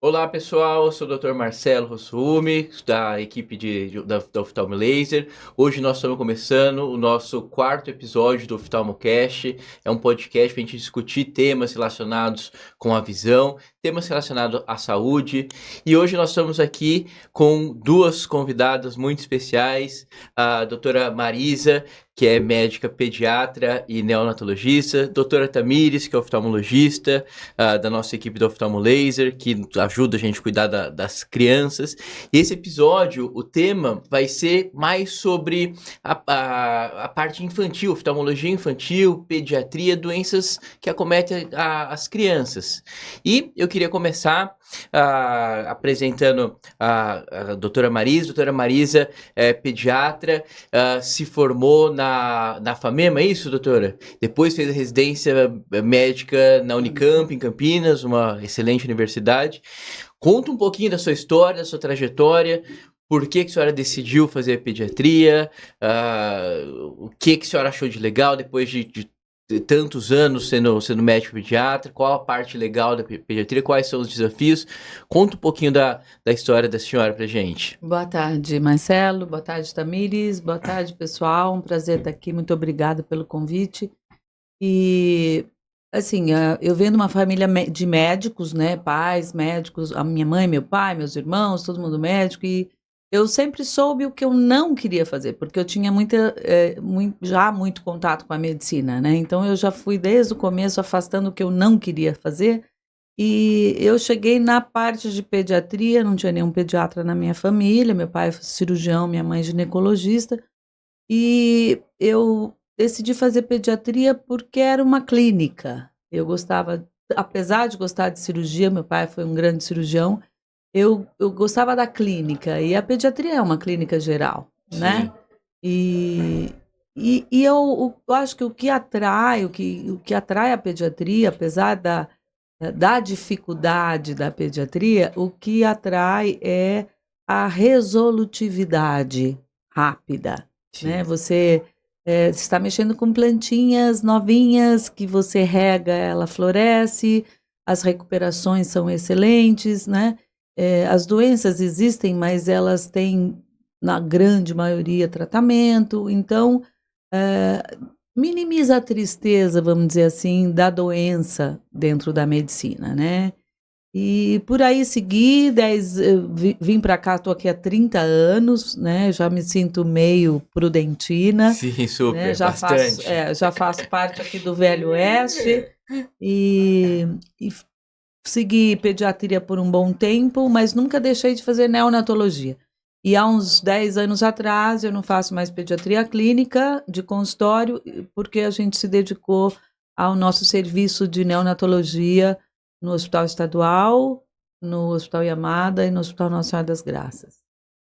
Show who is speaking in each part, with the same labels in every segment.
Speaker 1: Olá pessoal, eu sou o Dr. Marcelo Rossumi, da equipe da Oftalmo Laser. Hoje nós estamos começando o nosso quarto episódio do OftalmoCast. É um podcast para a gente discutir temas relacionados com a visão, temas relacionados à saúde. E hoje nós estamos aqui com duas convidadas muito especiais, a doutora Marisa, que é médica pediatra e neonatologista, doutora Tamires, que é oftalmologista, da nossa equipe do Oftalmo Laser, que ajuda a gente a cuidar das crianças. E esse episódio, o tema vai ser mais sobre a parte infantil, oftalmologia infantil, pediatria, doenças que acometem as crianças. E eu queria começar apresentando a doutora Marisa. Doutora Marisa é pediatra, se formou na FAMEMA, é isso, doutora? Depois fez a residência médica na Unicamp, em Campinas, uma excelente universidade. Conta um pouquinho da sua história, da sua trajetória, por que a senhora decidiu fazer pediatria, o que a senhora achou de legal depois de tantos anos sendo médico pediatra, qual a parte legal da pediatria, quais são os desafios. Conta um pouquinho da história da senhora pra gente.
Speaker 2: Boa tarde, Marcelo. Boa tarde, Tamires. Boa tarde, pessoal. Um prazer estar aqui. Muito obrigada pelo convite. E, assim, eu venho de uma família de médicos, né? Pais, médicos, a minha mãe, meu pai, meus irmãos, todo mundo médico. E eu sempre soube o que eu não queria fazer, porque eu tinha já muito contato com a medicina, né? Então, eu já fui desde o começo afastando o que eu não queria fazer. E eu cheguei na parte de pediatria, não tinha nenhum pediatra na minha família, meu pai é cirurgião, minha mãe é ginecologista, e eu decidi fazer pediatria porque era uma clínica. Eu gostava, apesar de gostar de cirurgia, meu pai foi um grande cirurgião, eu gostava da clínica, e a pediatria é uma clínica geral, né?
Speaker 1: Sim.
Speaker 2: E eu acho que o que atrai a pediatria, apesar da dificuldade da pediatria, o que atrai é a resolutividade rápida, né?
Speaker 1: Sim.
Speaker 2: Você está mexendo com plantinhas novinhas que você rega, ela floresce, as recuperações são excelentes, né? As doenças existem, mas elas têm, na grande maioria, tratamento, então minimiza a tristeza, vamos dizer assim, da doença dentro da medicina, né? E por aí segui, vim para cá, estou aqui há 30 anos, né? Já me sinto meio prudentina,
Speaker 1: Sim,
Speaker 2: né?
Speaker 1: super, bastante.
Speaker 2: Já faço parte aqui do Velho Oeste e segui pediatria por um bom tempo, mas nunca deixei de fazer neonatologia. E há uns 10 anos atrás, eu não faço mais pediatria clínica de consultório, porque a gente se dedicou ao nosso serviço de neonatologia no Hospital Estadual, no Hospital Yamada e no Hospital Nossa Senhora das Graças.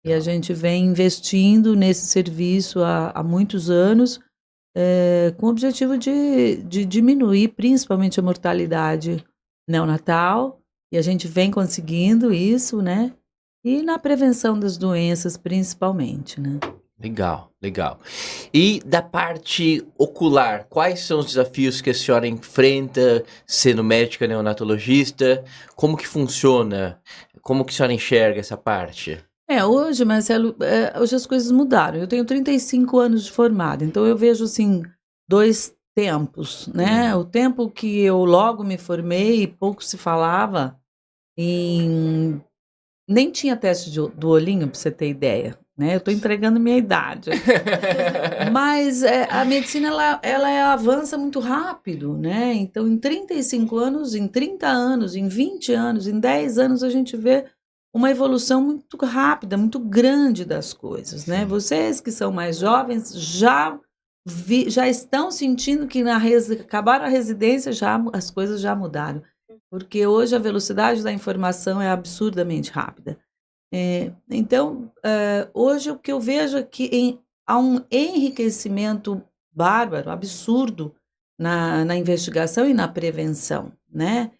Speaker 2: E a gente vem investindo nesse serviço há muitos anos, com o objetivo de diminuir principalmente a mortalidade neonatal, e a gente vem conseguindo isso, né? E na prevenção das doenças, principalmente, né?
Speaker 1: Legal, legal. E da parte ocular, quais são os desafios que a senhora enfrenta sendo médica neonatologista? Como que funciona? Como que a senhora enxerga essa parte?
Speaker 2: Hoje, Marcelo, hoje as coisas mudaram. Eu tenho 35 anos de formada, então eu vejo, assim, dois tempos, né? O tempo que eu logo me formei e pouco se falava em... Nem tinha teste do olhinho, para você ter ideia, né? Eu estou entregando minha idade. Mas a medicina, ela avança muito rápido, né? Então, em 35 anos, em 30 anos, em 20 anos, em 10 anos, a gente vê uma evolução muito rápida, muito grande das coisas, né?
Speaker 1: Sim.
Speaker 2: Vocês que são mais jovens já estão sentindo que acabaram a residência, as coisas já mudaram. Porque hoje a velocidade da informação é absurdamente rápida. Então, hoje o que eu vejo é que há um enriquecimento bárbaro, absurdo, na investigação e na prevenção, né?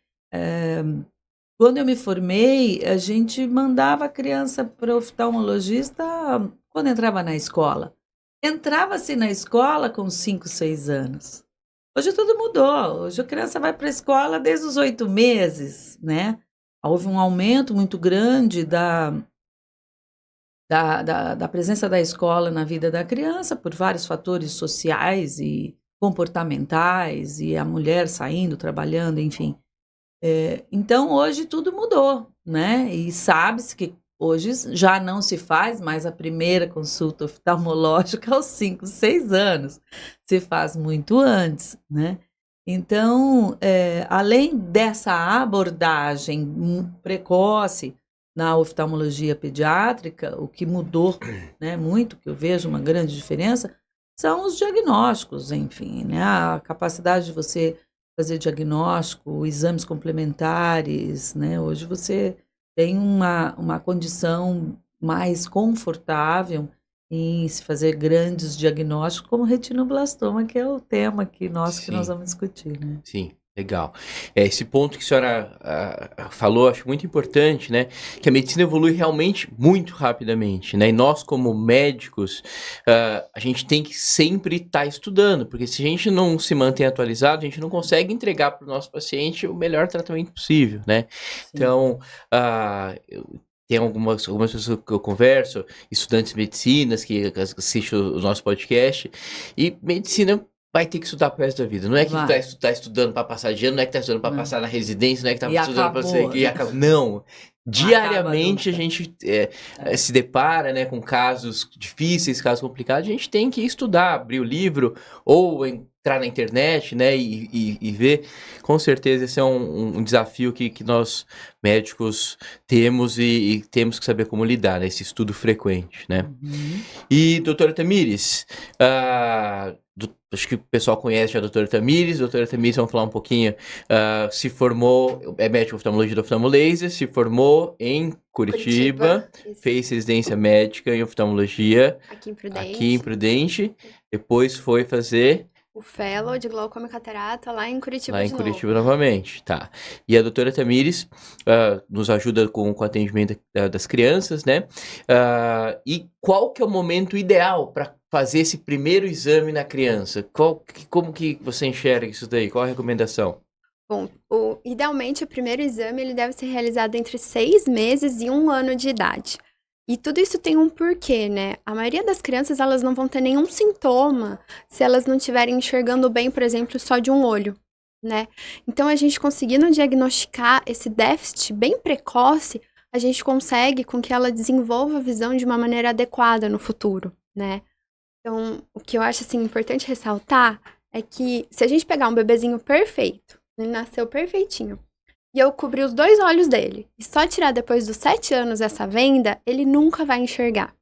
Speaker 2: Quando eu me formei, a gente mandava a criança para o oftalmologista quando entrava na escola. Entrava-se na escola com 5, 6 anos. Hoje tudo mudou. Hoje a criança vai para a escola desde os 8 meses, né? houve um aumento muito grande da presença da escola na vida da criança por vários fatores sociais e comportamentais, e a mulher saindo, trabalhando, enfim. Então, hoje tudo mudou, né? E sabe-se que hoje já não se faz mais a primeira consulta oftalmológica aos 5, 6 anos. Se faz muito antes, né? Então, além dessa abordagem precoce na oftalmologia pediátrica, o que mudou, né, muito, que eu vejo uma grande diferença, são os diagnósticos, enfim, né? A capacidade de você fazer diagnóstico, exames complementares, né? Hoje você tem uma condição mais confortável em se fazer grandes diagnósticos, como retinoblastoma, que é o tema que nós vamos discutir, né?
Speaker 1: Sim, legal. Esse ponto que a senhora falou, acho muito importante, né? Que a medicina evolui realmente muito rapidamente, né? E nós, como médicos, a gente tem que sempre estar estudando, porque se a gente não se mantém atualizado, a gente não consegue entregar para o nosso paciente o melhor tratamento possível, né?
Speaker 2: Sim.
Speaker 1: Então, tem algumas pessoas que eu converso, estudantes de medicina que assistem o nosso podcast, e medicina vai ter que estudar pro resto da vida. Não é que tá estudando para passar de ano, não é que tá estudando para passar na residência, não é que tá estudando para ser e acaba. Não. Diariamente a gente se depara, né, com casos difíceis, casos complicados. A gente tem que estudar, abrir o livro ou entrar na internet, né, e ver. Com certeza esse é um desafio que nós médicos temos e temos que saber como lidar, né, esse estudo frequente, né. E, doutora Tamires, acho que o pessoal conhece já a doutora Tamires. Doutora Tamires, vamos falar um pouquinho, se formou, é médica oftalmologista da Oftalmolaser, se formou em Curitiba, fez residência médica em oftalmologia aqui em Prudente, depois foi fazer
Speaker 3: o fellow de glaucoma e catarata lá em Curitiba
Speaker 1: lá em Curitiba novamente, tá. E a doutora Tamires nos ajuda com o atendimento das crianças, né? E qual que é o momento ideal para fazer esse primeiro exame na criança? Como que você enxerga isso daí? Qual a recomendação?
Speaker 3: Bom, idealmente o primeiro exame ele deve ser realizado entre 6 meses e 1 ano de idade. E tudo isso tem um porquê, né? A maioria das crianças, elas não vão ter nenhum sintoma se elas não estiverem enxergando bem, por exemplo, só de um olho, né? Então, a gente conseguindo diagnosticar esse déficit bem precoce, a gente consegue com que ela desenvolva a visão de uma maneira adequada no futuro, né? Então, o que eu acho, assim, importante ressaltar é que se a gente pegar um bebezinho perfeito, ele nasceu perfeitinho, e eu cobrir os 2 olhos dele, e só tirar depois dos 7 anos essa venda, ele nunca vai enxergar.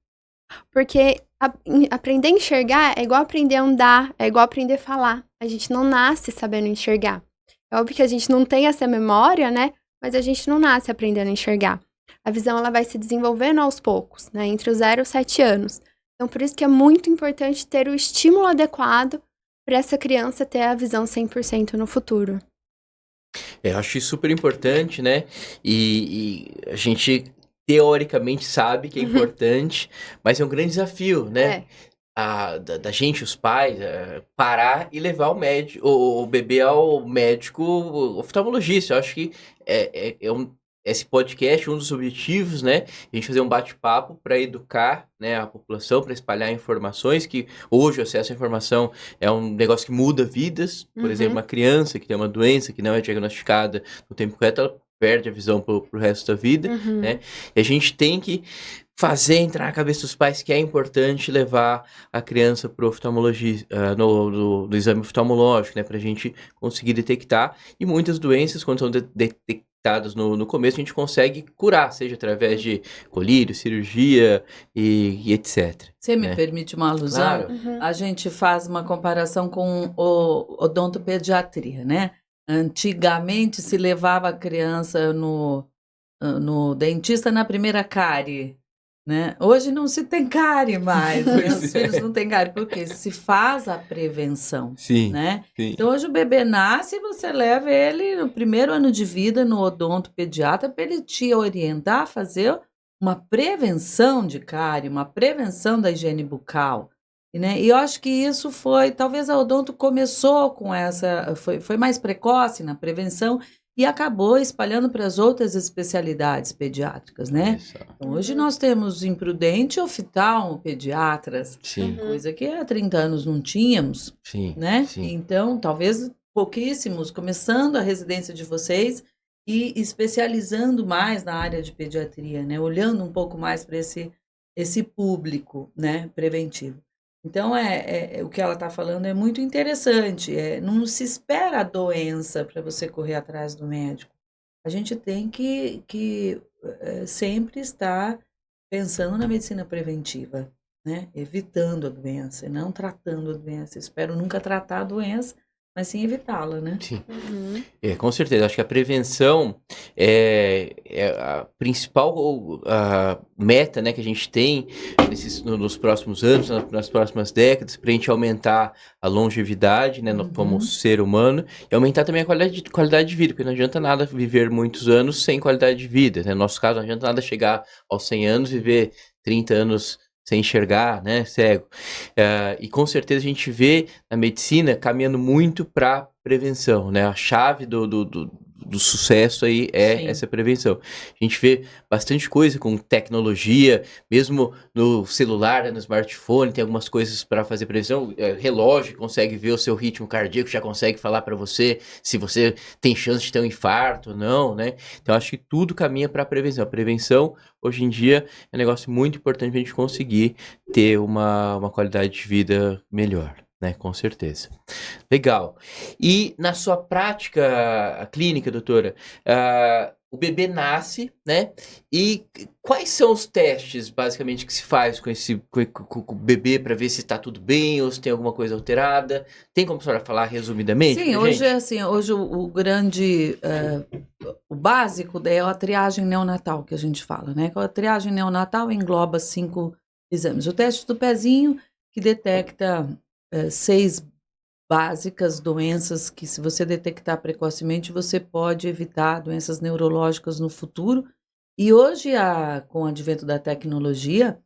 Speaker 3: Porque aprender a enxergar é igual aprender a andar, é igual aprender a falar. A gente não nasce sabendo enxergar. É óbvio que a gente não tem essa memória, né? Mas a gente não nasce aprendendo a enxergar. A visão, ela vai se desenvolvendo aos poucos, né? Entre os 0 e os 7 anos. Então, por isso que é muito importante ter o estímulo adequado para essa criança ter a visão 100% no futuro.
Speaker 1: Eu acho isso super importante, né? E a gente teoricamente sabe que é importante, mas é um grande desafio, né? Da gente, os pais, parar e levar o bebê ao médico oftalmologista. Eu acho que esse podcast, um dos objetivos, né, a gente fazer um bate-papo para educar, né, a população, para espalhar informações, que hoje o acesso à informação é um negócio que muda vidas. Por exemplo, uma criança que tem uma doença que não é diagnosticada no tempo correto, ela perde a visão pro resto da vida, né, e a gente tem que fazer entrar na cabeça dos pais que é importante levar a criança para o oftalmologista, no exame oftalmológico, né, para a gente conseguir detectar, e muitas doenças, quando são detectadas no começo, a gente consegue curar, seja através de colírio, cirurgia e etc.
Speaker 2: Você me permite uma alusão?
Speaker 1: Claro.
Speaker 2: A gente faz uma comparação com o odontopediatria, né? Antigamente se levava a criança no dentista na primeira cárie, né? Hoje não se tem cárie mais, né? Os filhos não têm cárie, porque se faz a prevenção, né?
Speaker 1: Sim.
Speaker 2: Então hoje o bebê nasce e você leva ele no primeiro ano de vida no odontopediatra para ele te orientar a fazer uma prevenção de cárie, uma prevenção da higiene bucal, né? E eu acho que isso talvez a odonto começou com essa, foi mais precoce na prevenção, e acabou espalhando para as outras especialidades pediátricas, né?
Speaker 1: Exato.
Speaker 2: Então, hoje nós temos em Prudente oftalmopediatras,
Speaker 1: Sim,
Speaker 2: coisa que há 30 anos não tínhamos,
Speaker 1: sim,
Speaker 2: né?
Speaker 1: sim.
Speaker 2: Então, talvez pouquíssimos, começando a residência de vocês e especializando mais na área de pediatria, né? Olhando um pouco mais para esse público, né? Preventivo. Então, o que ela está falando é muito interessante. Não se espera a doença para você correr atrás do médico. A gente tem que sempre estar pensando na medicina preventiva, né? Evitando a doença, e não tratando a doença. Espero nunca tratar a doença, mas sim evitá-la, né?
Speaker 1: Sim.
Speaker 3: Uhum.
Speaker 1: Com certeza. Acho que a prevenção é a principal meta, né, que a gente tem nos próximos anos, nas próximas décadas, para a gente aumentar a longevidade, né, como ser humano, e aumentar também a qualidade de vida, porque não adianta nada viver muitos anos sem qualidade de vida, né? No nosso caso, não adianta nada chegar aos 100 anos e viver 30 anos sem enxergar, né, cego. E com certeza a gente vê a medicina caminhando muito para prevenção, né? A chave do sucesso aí é
Speaker 2: Sim.
Speaker 1: essa prevenção. A gente vê bastante coisa com tecnologia, mesmo no celular, né, no smartphone, tem algumas coisas para fazer prevenção. Relógio consegue ver o seu ritmo cardíaco, já consegue falar para você se você tem chance de ter um infarto ou não, né? Então acho que tudo caminha para a prevenção. A prevenção, hoje em dia, é um negócio muito importante para a gente conseguir ter uma qualidade de vida melhor, né? Com certeza. Legal. E na sua prática clínica, doutora, o bebê nasce, né? E quais são os testes, basicamente, que se faz com o bebê para ver se está tudo bem ou se tem alguma coisa alterada? Tem como a senhora falar resumidamente?
Speaker 2: Sim,
Speaker 1: pra
Speaker 2: hoje
Speaker 1: gente?
Speaker 2: é assim, hoje o grande, o básico é a triagem neonatal que a gente fala, né? A triagem neonatal engloba 5 exames. O teste do pezinho, que detecta 6 básicas doenças que, se você detectar precocemente, você pode evitar doenças neurológicas no futuro. E hoje, com o advento da tecnologia,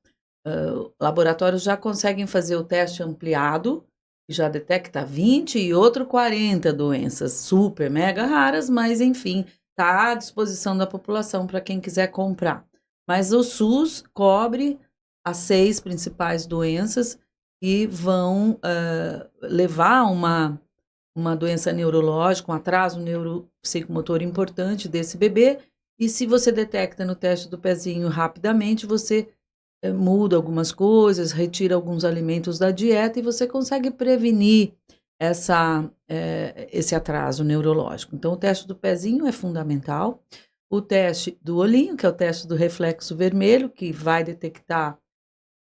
Speaker 2: laboratórios já conseguem fazer o teste ampliado, que já detecta 20 e outro 40 doenças super, mega raras, mas enfim, está à disposição da população para quem quiser comprar. Mas o SUS cobre as 6 principais doenças que vão levar a uma doença neurológica, um atraso neuropsicomotor importante desse bebê. E se você detecta no teste do pezinho rapidamente, você muda algumas coisas, retira alguns alimentos da dieta e você consegue prevenir esse atraso neurológico. Então, o teste do pezinho é fundamental. O teste do olhinho, que é o teste do reflexo vermelho, que vai detectar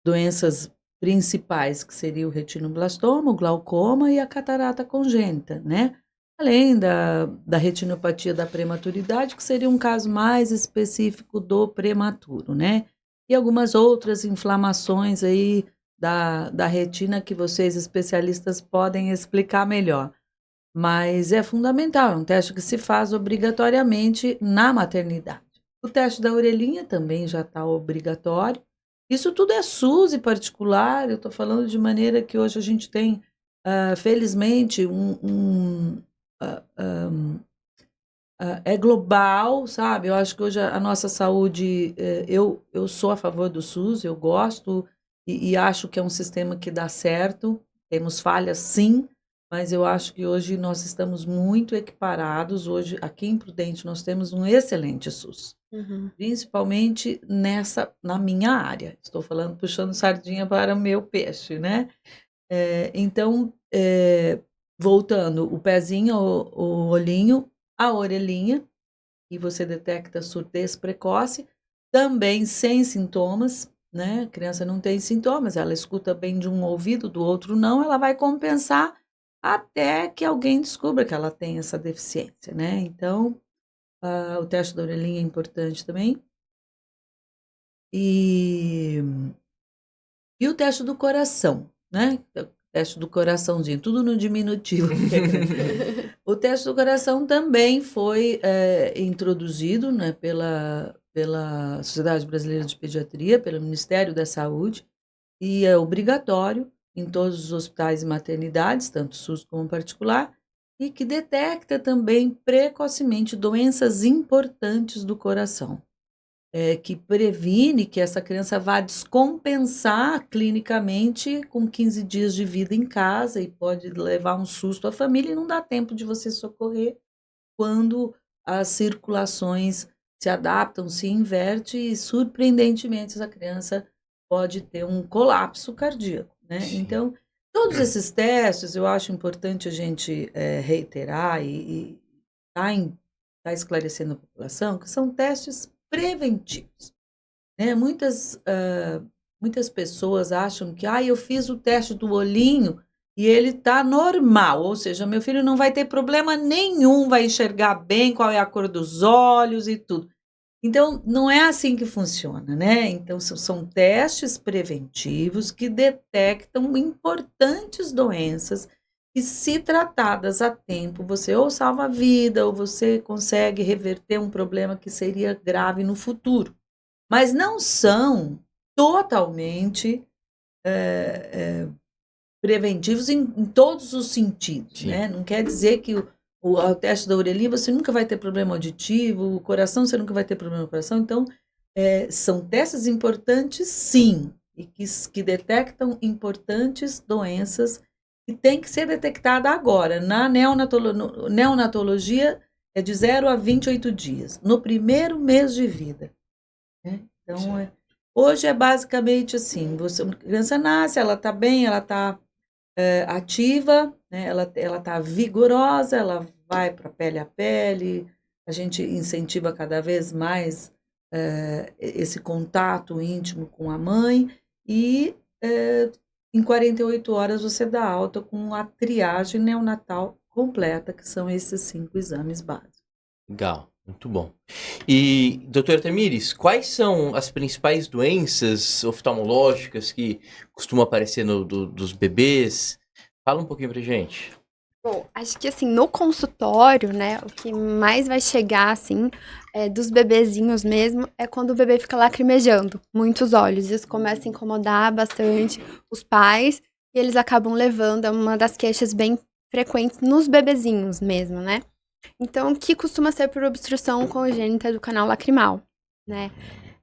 Speaker 2: doenças principais, que seria o retinoblastoma, o glaucoma e a catarata congênita, né? Além da retinopatia da prematuridade, que seria um caso mais específico do prematuro, né? E algumas outras inflamações aí da retina que vocês especialistas podem explicar melhor. Mas é fundamental, é um teste que se faz obrigatoriamente na maternidade. O teste da orelhinha também já está obrigatório. Isso tudo é SUS e particular, eu estou falando de maneira que hoje a gente tem, felizmente, é global, sabe? Eu acho que hoje a nossa saúde, eu sou a favor do SUS, eu gosto e acho que é um sistema que dá certo. Temos falhas, sim, mas eu acho que hoje nós estamos muito equiparados. Hoje, aqui em Prudente, nós temos um excelente SUS, principalmente na minha área. Estou falando, puxando sardinha para o meu peixe, né? Então, voltando, o pezinho, o olhinho, a orelhinha, e você detecta surdez precoce, também sem sintomas, né? A criança não tem sintomas, ela escuta bem de um ouvido, do outro não, ela vai compensar até que alguém descubra que ela tem essa deficiência, né? Então, o teste da orelhinha é importante também. E o teste do coração, né? O teste do coraçãozinho, tudo no diminutivo. O teste do coração também foi introduzido, né, pela Sociedade Brasileira de Pediatria, pelo Ministério da Saúde, e é obrigatório em todos os hospitais e maternidades, tanto SUS como particular, e que detecta também precocemente doenças importantes do coração, que previne que essa criança vá descompensar clinicamente com 15 dias de vida em casa e pode levar um susto à família e não dá tempo de você socorrer quando as circulações se adaptam, se inverte e, surpreendentemente, essa criança pode ter um colapso cardíaco, né?
Speaker 1: Sim.
Speaker 2: Então, todos esses testes, eu acho importante a gente reiterar e tá esclarecendo a população que são testes preventivos, né? Muitas pessoas acham que, eu fiz o teste do olhinho e ele está normal, ou seja, meu filho não vai ter problema nenhum, vai enxergar bem qual é a cor dos olhos e tudo. Então, não é assim que funciona, né? Então, são testes preventivos que detectam importantes doenças e, se tratadas a tempo, você ou salva a vida ou você consegue reverter um problema que seria grave no futuro. Mas não são totalmente preventivos em todos os sentidos,
Speaker 1: Sim.
Speaker 2: né? Não quer dizer que o teste da orelhinha você nunca vai ter problema auditivo, o coração você nunca vai ter problema no coração. Então, são testes importantes, sim, e que detectam importantes doenças que têm que ser detectada agora. Na neonatologia é de 0 a 28 dias, no primeiro mês de vida, né? Então, hoje é basicamente assim, a criança nasce, ela está bem, ela está ativa, né? Ela está vigorosa, ela vai para pele a pele, a gente incentiva cada vez mais esse contato íntimo com a mãe e em 48 horas você dá alta com a triagem neonatal completa, que são esses 5 exames básicos.
Speaker 1: Legal, muito bom. E, doutora Tamires, quais são as principais doenças oftalmológicas que costumam aparecer dos bebês? Fala um pouquinho pra gente.
Speaker 3: Bom, acho que assim, no consultório, né, o que mais vai chegar, assim, dos bebezinhos mesmo, é quando o bebê fica lacrimejando muitos olhos. Isso começa a incomodar bastante os pais e eles acabam levando a uma das queixas bem frequentes nos bebezinhos mesmo, né? Então, que costuma ser por obstrução congênita do canal lacrimal, né?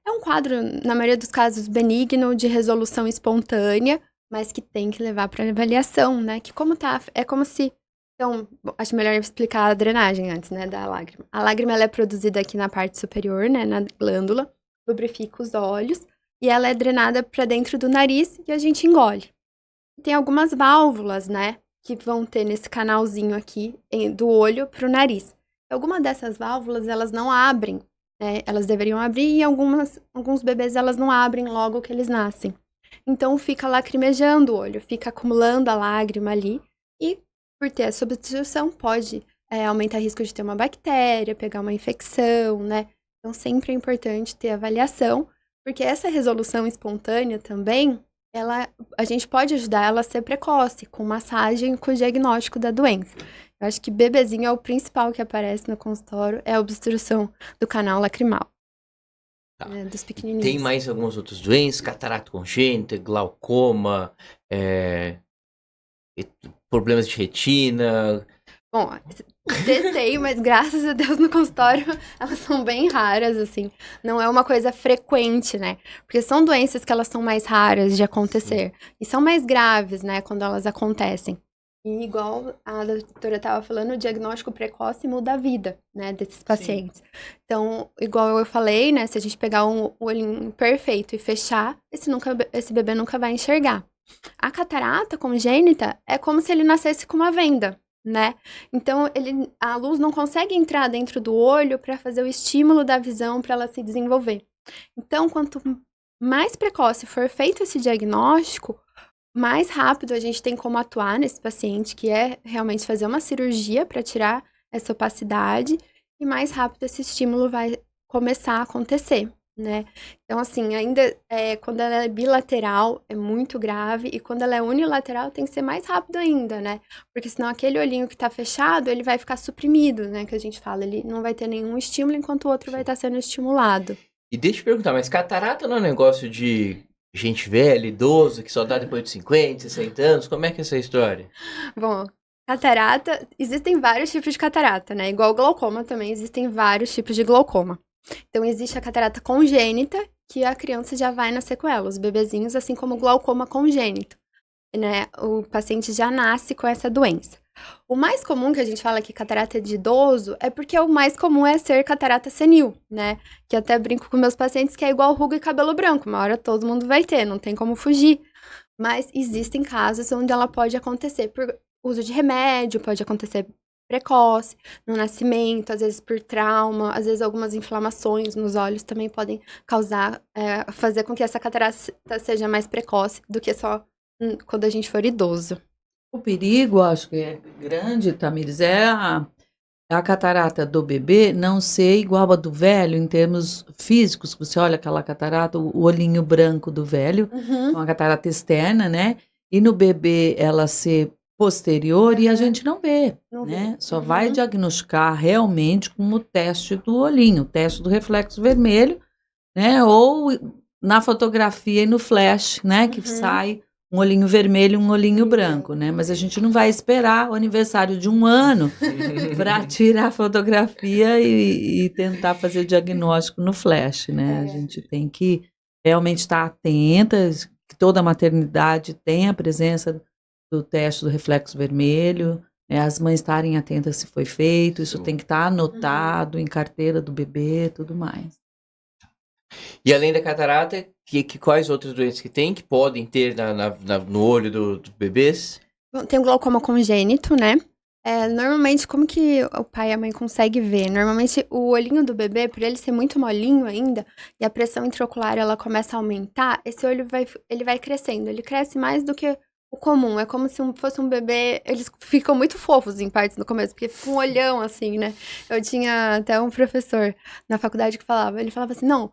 Speaker 3: É um quadro, na maioria dos casos, benigno, de resolução espontânea, mas que tem que levar para avaliação, né? Que como tá, é como se... Então, acho melhor explicar a drenagem antes, né, da lágrima. A lágrima, ela é produzida aqui na parte superior, né, na glândula, lubrifica os olhos, e ela é drenada para dentro do nariz e a gente engole. Tem algumas válvulas, né, que vão ter nesse canalzinho aqui, do olho pro nariz. Alguma dessas válvulas, elas não abrem, né, elas deveriam abrir e alguns bebês, elas não abrem logo que eles nascem. Então, fica lacrimejando o olho, fica acumulando a lágrima ali, e por ter essa obstrução, pode aumentar o risco de ter uma bactéria, pegar uma infecção, né? Então, sempre é importante ter avaliação, porque essa resolução espontânea também, a gente pode ajudar ela a ser precoce, com massagem, com o diagnóstico da doença. Eu acho que bebezinho é o principal que aparece no consultório, é a obstrução do canal lacrimal.
Speaker 1: Tá.
Speaker 3: Dos pequenininhos.
Speaker 1: Tem mais algumas outras doenças? Catarata congênita, glaucoma, problemas de retina?
Speaker 3: Bom, tem, mas graças a Deus no consultório elas são bem raras, assim. Não é uma coisa frequente, né? Porque são doenças que elas são mais raras de acontecer. E são mais graves, né, quando elas acontecem. E igual a doutora estava falando, o diagnóstico precoce muda a vida, né, desses pacientes. Sim. Então, igual eu falei, né, se a gente pegar um olhinho perfeito e fechar, esse bebê nunca vai enxergar. A catarata congênita é como se ele nascesse com uma venda, né? Então, a luz não consegue entrar dentro do olho para fazer o estímulo da visão para ela se desenvolver. Então, quanto mais precoce for feito esse diagnóstico, mais rápido a gente tem como atuar nesse paciente, que é realmente fazer uma cirurgia para tirar essa opacidade, e mais rápido esse estímulo vai começar a acontecer, né? Então, assim, ainda quando ela é bilateral, é muito grave, e quando ela é unilateral, tem que ser mais rápido ainda, né? Porque senão aquele olhinho que tá fechado, ele vai ficar suprimido, né? Que a gente fala, ele não vai ter nenhum estímulo, enquanto o outro vai estar sendo estimulado.
Speaker 1: E deixa eu te perguntar, mas catarata não é um negócio de gente velha, idoso, que só dá depois de 50, 60 anos? Como é que é essa história?
Speaker 3: Bom, Catarata, existem vários tipos de catarata, né? Igual glaucoma também, existem vários tipos de glaucoma. Então, existe a catarata congênita, que a criança já vai na sequela, os bebezinhos, assim como o glaucoma congênito, né? O paciente já nasce com essa doença. O mais comum que a gente fala que catarata é de idoso é porque o mais comum é ser catarata senil, né? Que até brinco com meus pacientes que é igual ruga e cabelo branco, uma hora todo mundo vai ter, não tem como fugir. Mas existem casos onde ela pode acontecer por uso de remédio, pode acontecer precoce, no nascimento, às vezes por trauma, às vezes algumas inflamações nos olhos também podem causar, fazer com que essa catarata seja mais precoce do que só quando a gente for idoso.
Speaker 2: O perigo, acho que é grande, Tamires, é a catarata do bebê não ser igual a do velho em termos físicos. Você olha aquela catarata, o olhinho branco do velho, uma catarata externa, né? E no bebê ela ser posterior e a gente não vê,
Speaker 3: Não
Speaker 2: né?
Speaker 3: vê.
Speaker 2: Só vai diagnosticar realmente com o teste do olhinho, o teste do reflexo vermelho, né? Ou na fotografia e no flash, né? Que sai um olhinho vermelho e um olhinho branco, né? Mas a gente não vai esperar o aniversário de 1 ano para tirar a fotografia e tentar fazer o diagnóstico no flash, né? A gente tem que realmente estar atenta, que toda maternidade tenha a presença do teste do reflexo vermelho, né? As mães estarem atentas se foi feito, isso tem que estar anotado em carteira do bebê, tudo mais.
Speaker 1: E além da catarata, quais outras doenças que tem, que podem ter no olho dos bebês?
Speaker 3: Bom, tem o glaucoma congênito, né? Normalmente, como que o pai e a mãe conseguem ver? Normalmente, o olhinho do bebê, por ele ser muito molinho ainda, e a pressão intraocular ela começa a aumentar, esse olho ele vai crescendo. Ele cresce mais do que o comum. É como se fosse um bebê. Eles ficam muito fofos em partes no começo, porque fica um olhão assim, né? Eu tinha até um professor na faculdade que ele falava assim: não,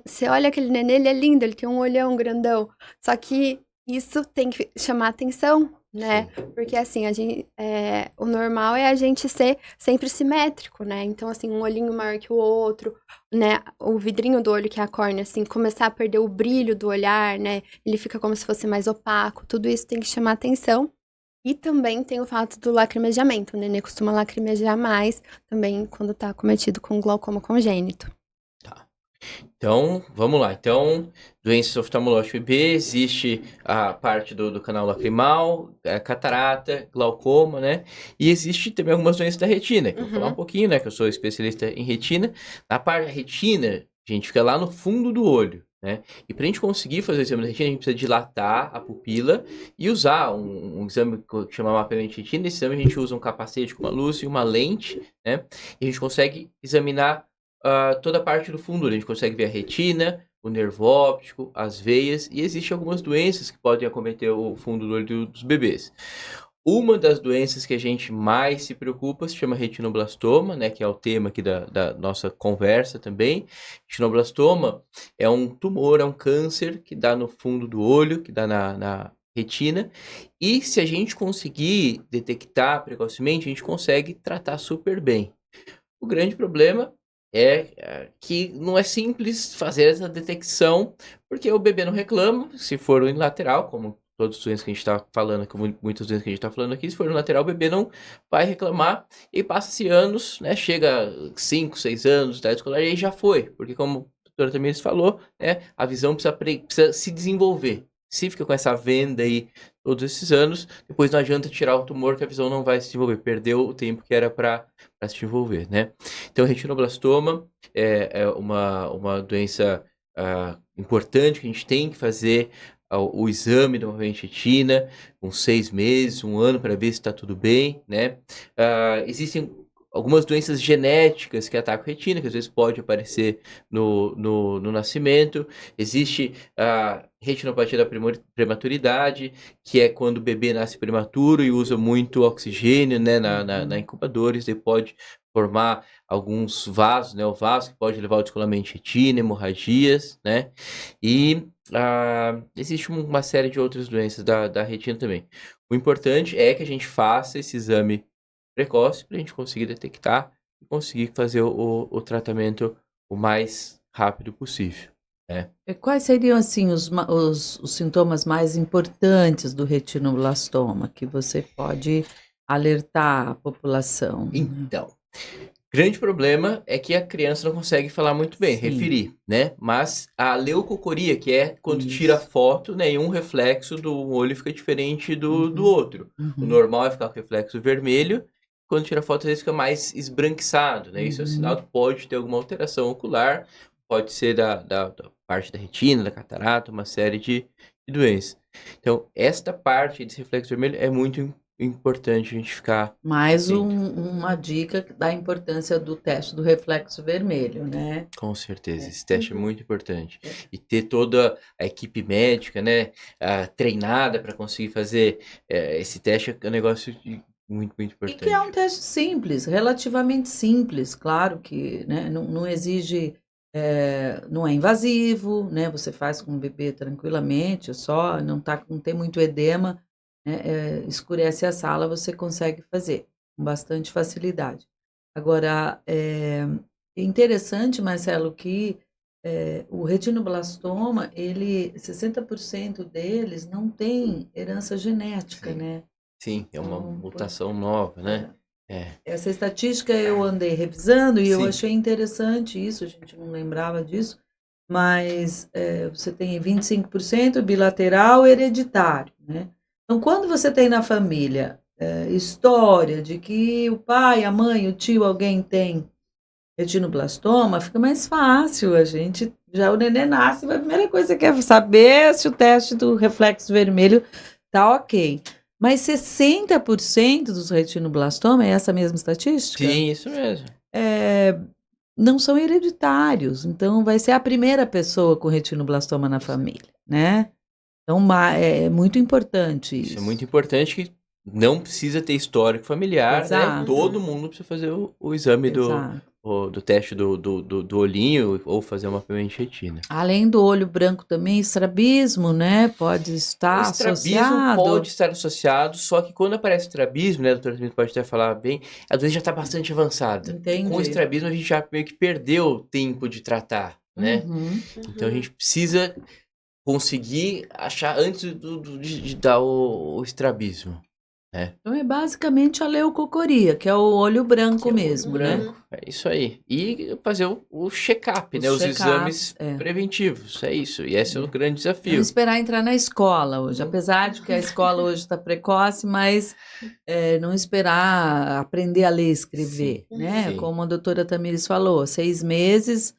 Speaker 3: você olha aquele nenê, ele é lindo, ele tem um olhão grandão. Só que isso tem que chamar atenção, né? Porque assim, o normal é a gente ser sempre simétrico, né? Então, assim, um olhinho maior que o outro, né? O vidrinho do olho, que é a córnea, assim, começar a perder o brilho do olhar, né? Ele fica como se fosse mais opaco. Tudo isso tem que chamar atenção. E também tem o fato do lacrimejamento. O nenê costuma lacrimejar mais também quando tá acometido com glaucoma congênito.
Speaker 1: Então, vamos lá. Então, doenças oftalmológicas bebê, existe a parte do canal lacrimal, catarata, glaucoma, né? E existe também algumas doenças da retina, que eu vou falar um pouquinho, né? Que eu sou especialista em retina. Na parte da retina, a gente fica lá no fundo do olho, né? E para a gente conseguir fazer o exame da retina, a gente precisa dilatar a pupila e usar um exame que chama mapeamento de retina. Nesse exame a gente usa um capacete com uma luz e uma lente, né? E a gente consegue examinar toda a parte do fundo, a gente consegue ver a retina, o nervo óptico, as veias, e existem algumas doenças que podem acometer o fundo do olho dos bebês. Uma das doenças que a gente mais se preocupa se chama retinoblastoma, né, que é o tema aqui da nossa conversa também. Retinoblastoma é um tumor, é um câncer que dá no fundo do olho, que dá na retina, e se a gente conseguir detectar precocemente, a gente consegue tratar super bem. O grande problema é que não é simples fazer essa detecção, porque o bebê não reclama, se for unilateral, como todas as doenças que a gente está falando, como muitas doenças que a gente está falando aqui, se for unilateral, o bebê não vai reclamar, e passa-se anos, né, chega 5, 6 anos, idade escolar, e aí já foi, porque como a doutora Tamires falou, né, a visão precisa se desenvolver. Se fica com essa venda aí todos esses anos, depois não adianta tirar o tumor que a visão não vai se desenvolver, perdeu o tempo que era para se desenvolver, né? Então, retinoblastoma é uma doença importante que a gente tem que fazer o exame do mapeamento de retina com 6 meses, 1 ano, para ver se está tudo bem, né? Existem algumas doenças genéticas que atacam a retina, que às vezes pode aparecer no nascimento. Existe a retinopatia da prematuridade, que é quando o bebê nasce prematuro e usa muito oxigênio, né, na incubadores, e pode formar alguns vasos, né, o vaso que pode levar ao descolamento de retina, hemorragias, né, e existe uma série de outras doenças da retina também. O importante é que a gente faça esse exame precoce para a gente conseguir detectar e conseguir fazer o tratamento o mais rápido possível, né?
Speaker 2: Quais seriam, assim, os sintomas mais importantes do retinoblastoma que você pode alertar a população?
Speaker 1: Então, grande problema é que a criança não consegue falar muito bem,
Speaker 2: Sim.
Speaker 1: referir, né? Mas a leucocoria, que é quando
Speaker 2: Isso.
Speaker 1: tira a foto, né, e um reflexo do olho fica diferente do outro. O
Speaker 2: Uhum.
Speaker 1: normal é ficar com reflexo vermelho, quando tira a foto às vezes fica mais esbranquiçado, né? Isso é um sinal que pode ter alguma alteração ocular, pode ser da parte da retina, da catarata, uma série de doenças. Então, esta parte desse reflexo vermelho é muito importante a gente ficar
Speaker 2: Mais
Speaker 1: atento.
Speaker 2: uma dica da importância do teste do reflexo vermelho, né?
Speaker 1: Com certeza, esse teste é muito importante. E ter toda a equipe médica, né, treinada para conseguir fazer esse teste é um negócio muito, muito
Speaker 2: E
Speaker 1: importante.
Speaker 2: que é um teste simples, relativamente simples, claro que, né, não exige, não é invasivo, né, você faz com o bebê tranquilamente, só não tem muito edema, né, escurece a sala, você consegue fazer com bastante facilidade. Agora, é interessante, Marcelo, que o retinoblastoma, 60% deles não tem herança genética,
Speaker 1: Sim.
Speaker 2: né?
Speaker 1: Sim, é uma
Speaker 2: Então,
Speaker 1: mutação nova, né?
Speaker 2: Essa estatística eu andei revisando e eu
Speaker 1: Sim.
Speaker 2: achei interessante isso, a gente não lembrava disso, mas você tem 25% bilateral hereditário, né? Então, quando você tem na família história de que o pai, a mãe, o tio, alguém tem retinoblastoma, fica mais fácil, o neném nasce, a primeira coisa que quer saber é se o teste do reflexo vermelho tá ok. Mas 60% dos retinoblastomas, é essa mesma estatística?
Speaker 1: Sim, isso mesmo.
Speaker 2: Não são hereditários, então vai ser a primeira pessoa com retinoblastoma na família, né? Então é muito importante isso.
Speaker 1: Isso é muito importante que não precisa ter histórico familiar,
Speaker 2: Exato.
Speaker 1: né? Todo mundo precisa fazer o exame do teste do olhinho ou fazer uma mapeamento de retina.
Speaker 2: Além do olho branco também, estrabismo, né? Pode estar
Speaker 1: O estrabismo
Speaker 2: associado.
Speaker 1: pode estar associado, só que quando aparece estrabismo, né, doutor Smith pode até falar bem, a doença já está bastante avançada.
Speaker 2: Entendi.
Speaker 1: Com o estrabismo a gente já meio que perdeu o tempo de tratar, né?
Speaker 2: Uhum.
Speaker 1: Então a gente precisa conseguir achar antes de dar o estrabismo.
Speaker 2: Então é basicamente a leucocoria, que é o olho branco
Speaker 1: Que é o olho
Speaker 2: mesmo, né?
Speaker 1: branco. É isso aí. E fazer o check-up,
Speaker 2: Os
Speaker 1: né? Os
Speaker 2: check-ups,
Speaker 1: exames preventivos. É isso. E esse é o grande
Speaker 2: Não
Speaker 1: desafio.
Speaker 2: esperar entrar na escola hoje, apesar de que a escola hoje está precoce, mas não esperar aprender a ler e escrever,
Speaker 1: Sim,
Speaker 2: né?
Speaker 1: sim.
Speaker 2: Como a doutora Tamires falou, 6 meses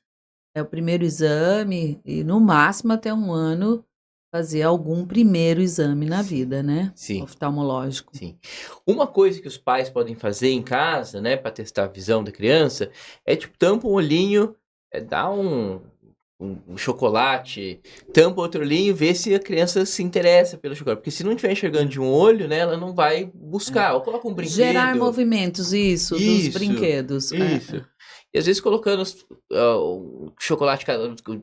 Speaker 2: é o primeiro exame e no máximo até 1 ano fazer algum primeiro exame na vida, né?
Speaker 1: Sim.
Speaker 2: Oftalmológico.
Speaker 1: Sim. Uma coisa que os pais podem fazer em casa, né, para testar a visão da criança, é tipo, tampa um olhinho, dá um chocolate, tampa outro olhinho, vê se a criança se interessa pelo chocolate. Porque se não estiver enxergando de um olho, né, ela não vai buscar. Ou coloca um brinquedo.
Speaker 2: Gerar movimentos, dos brinquedos.
Speaker 1: Isso. E às vezes colocando o chocolate,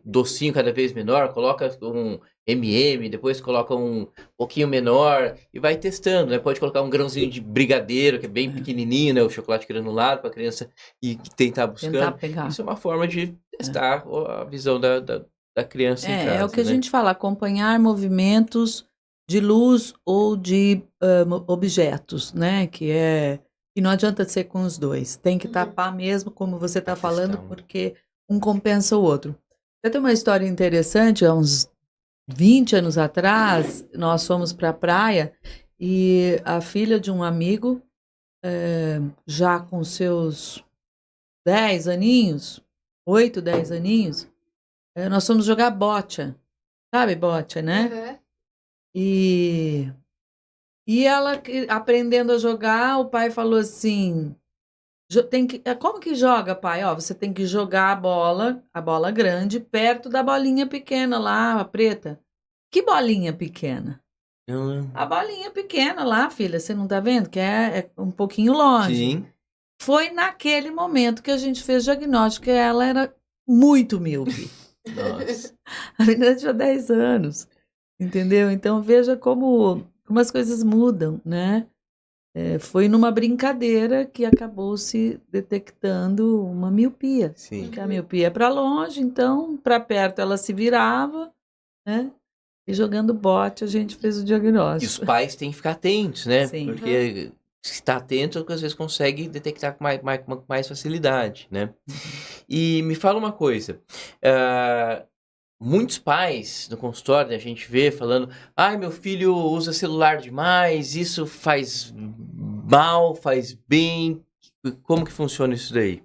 Speaker 1: docinho cada vez menor, coloca um M&M, depois coloca um pouquinho menor e vai testando, né? Pode colocar um grãozinho de brigadeiro, que é bem pequenininho, né? O chocolate granulado para a criança e tentar buscando.
Speaker 2: Tentar pegar.
Speaker 1: Isso é uma forma de testar a visão da criança em casa.
Speaker 2: É o que a gente fala, acompanhar movimentos de luz ou de objetos, né? E não adianta ser com os dois. Tem que tapar mesmo, como você está falando, porque um compensa o outro. Eu tenho uma história interessante, há uns 20 anos atrás, nós fomos para a praia e a filha de um amigo, já com seus 10 aninhos, 8, 10 aninhos, nós fomos jogar bocha. Sabe bocha, né?
Speaker 3: Uhum.
Speaker 2: E ela aprendendo a jogar, o pai falou assim, como que joga, pai? Ó, você tem que jogar a bola grande, perto da bolinha pequena lá, a preta. Que bolinha pequena? A bolinha pequena lá, filha, você não tá vendo? Que é um pouquinho longe.
Speaker 1: Sim.
Speaker 2: Foi naquele momento que a gente fez o diagnóstico, que ela era muito míope.
Speaker 1: Nossa.
Speaker 2: A menina tinha 10 anos, entendeu? Então veja como as coisas mudam, né? Foi numa brincadeira que acabou se detectando uma miopia.
Speaker 1: Sim.
Speaker 2: Porque a miopia é para longe, então para perto ela se virava, né? E jogando bote a gente fez o diagnóstico.
Speaker 1: E os pais têm que ficar atentos, né?
Speaker 2: Sim.
Speaker 1: Porque está atento, que às vezes consegue detectar com mais facilidade, né? E me fala uma coisa, muitos pais no consultório, a gente vê falando, ai, meu filho usa celular demais, isso faz mal, faz bem, como que funciona isso daí?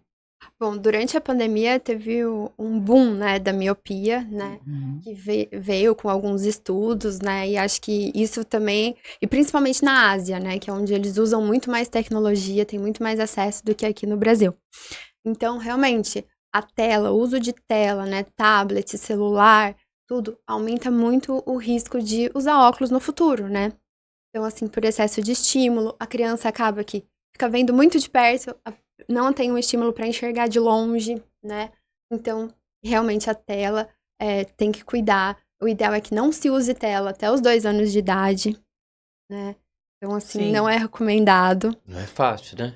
Speaker 3: Bom, durante a pandemia teve um boom, né, da miopia, né, que veio com alguns estudos, né, e acho que isso também, e principalmente na Ásia, né, que é onde eles usam muito mais tecnologia, tem muito mais acesso do que aqui no Brasil. Então, realmente, a tela, o uso de tela, né, tablet, celular, tudo, aumenta muito o risco de usar óculos no futuro, né. Então, assim, por excesso de estímulo, a criança acaba que fica vendo muito de perto, não tem um estímulo para enxergar de longe, né? Então, realmente a tela tem que cuidar. O ideal é que não se use tela até os 2 anos de idade, né? Então, assim,
Speaker 2: Sim.
Speaker 3: não é recomendado.
Speaker 1: Não é fácil, né?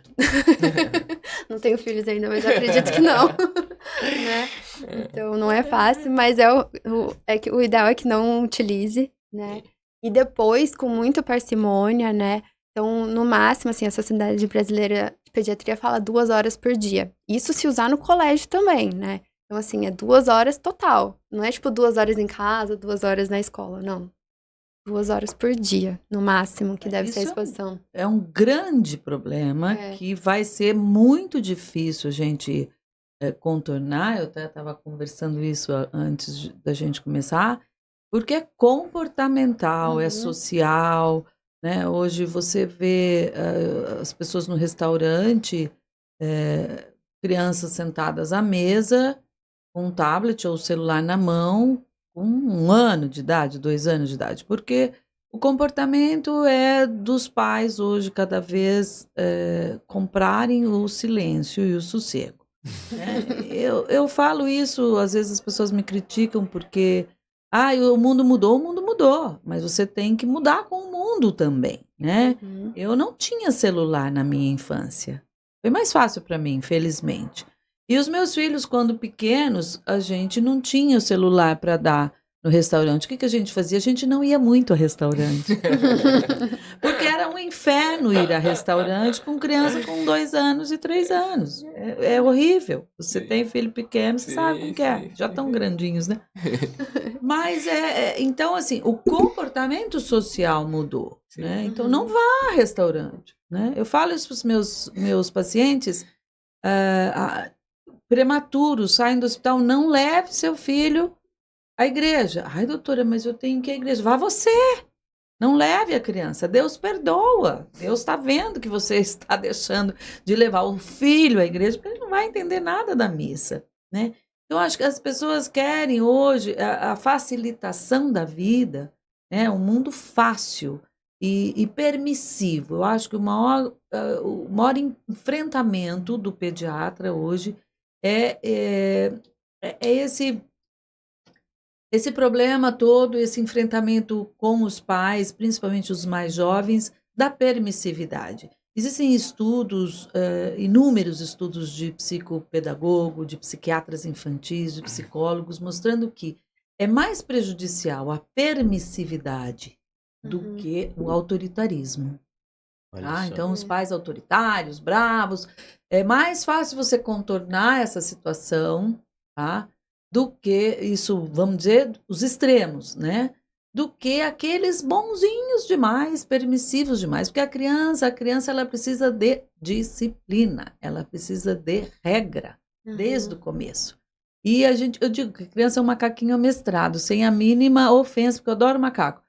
Speaker 3: Não tenho filhos ainda, mas eu acredito que não, né? Então, não é fácil, mas que o ideal é que não utilize, né? E depois, com muita parcimônia, né? Então, no máximo, assim, a Sociedade Brasileira de Pediatria fala 2 horas por dia. Isso se usar no colégio também, né? Então, assim, é 2 horas total. Não é tipo 2 horas em casa, 2 horas na escola, não. 2 horas por dia, no máximo, que deve ser a
Speaker 2: Isso
Speaker 3: exposição.
Speaker 2: é um grande problema que vai ser muito difícil a gente contornar. Eu até estava conversando isso antes da gente começar, porque é comportamental, é social, né? Hoje você vê as pessoas no restaurante, crianças sentadas à mesa, com um tablet ou celular na mão, com 1 ano de idade, 2 anos de idade, porque o comportamento é dos pais hoje cada vez comprarem o silêncio e o sossego, né? Eu falo isso, às vezes as pessoas me criticam porque o mundo mudou, mas você tem que mudar com o mundo também, né? Eu não tinha celular na minha infância. Foi mais fácil para mim, felizmente. E os meus filhos, quando pequenos, a gente não tinha o celular para dar no restaurante. O que a gente fazia? A gente não ia muito a restaurante. Porque era um inferno ir a restaurante com criança com 2 anos e 3 anos. É horrível. Você tem filho pequeno, você sabe como que é. Já estão grandinhos, né? Mas então, assim, o comportamento social mudou, né? Então, não vá a restaurante, né? Eu falo isso para os meus pacientes prematuros, saem do hospital, não leve seu filho à igreja. Ai, doutora, mas eu tenho que ir à igreja. Vá você! Não leve a criança. Deus perdoa. Deus está vendo que você está deixando de levar o filho à igreja, porque ele não vai entender nada da missa, né? Então, acho que as pessoas querem hoje a facilitação da vida, né? Um mundo fácil e permissivo. Eu acho que o maior enfrentamento do pediatra hoje é esse problema todo, esse enfrentamento com os pais, principalmente os mais jovens, da permissividade. Existem estudos, inúmeros estudos de psicopedagogo, de psiquiatras infantis, de psicólogos, mostrando que é mais prejudicial a permissividade do que o autoritarismo. Então, os pais autoritários, bravos, é mais fácil você contornar essa situação, tá? Do que isso, vamos dizer, os extremos, né? Do que aqueles bonzinhos demais, permissivos demais. Porque a criança ela precisa de disciplina, ela precisa de regra, desde o começo. E eu digo que a criança é um macaquinho amestrado, sem a mínima ofensa, porque eu adoro macaco.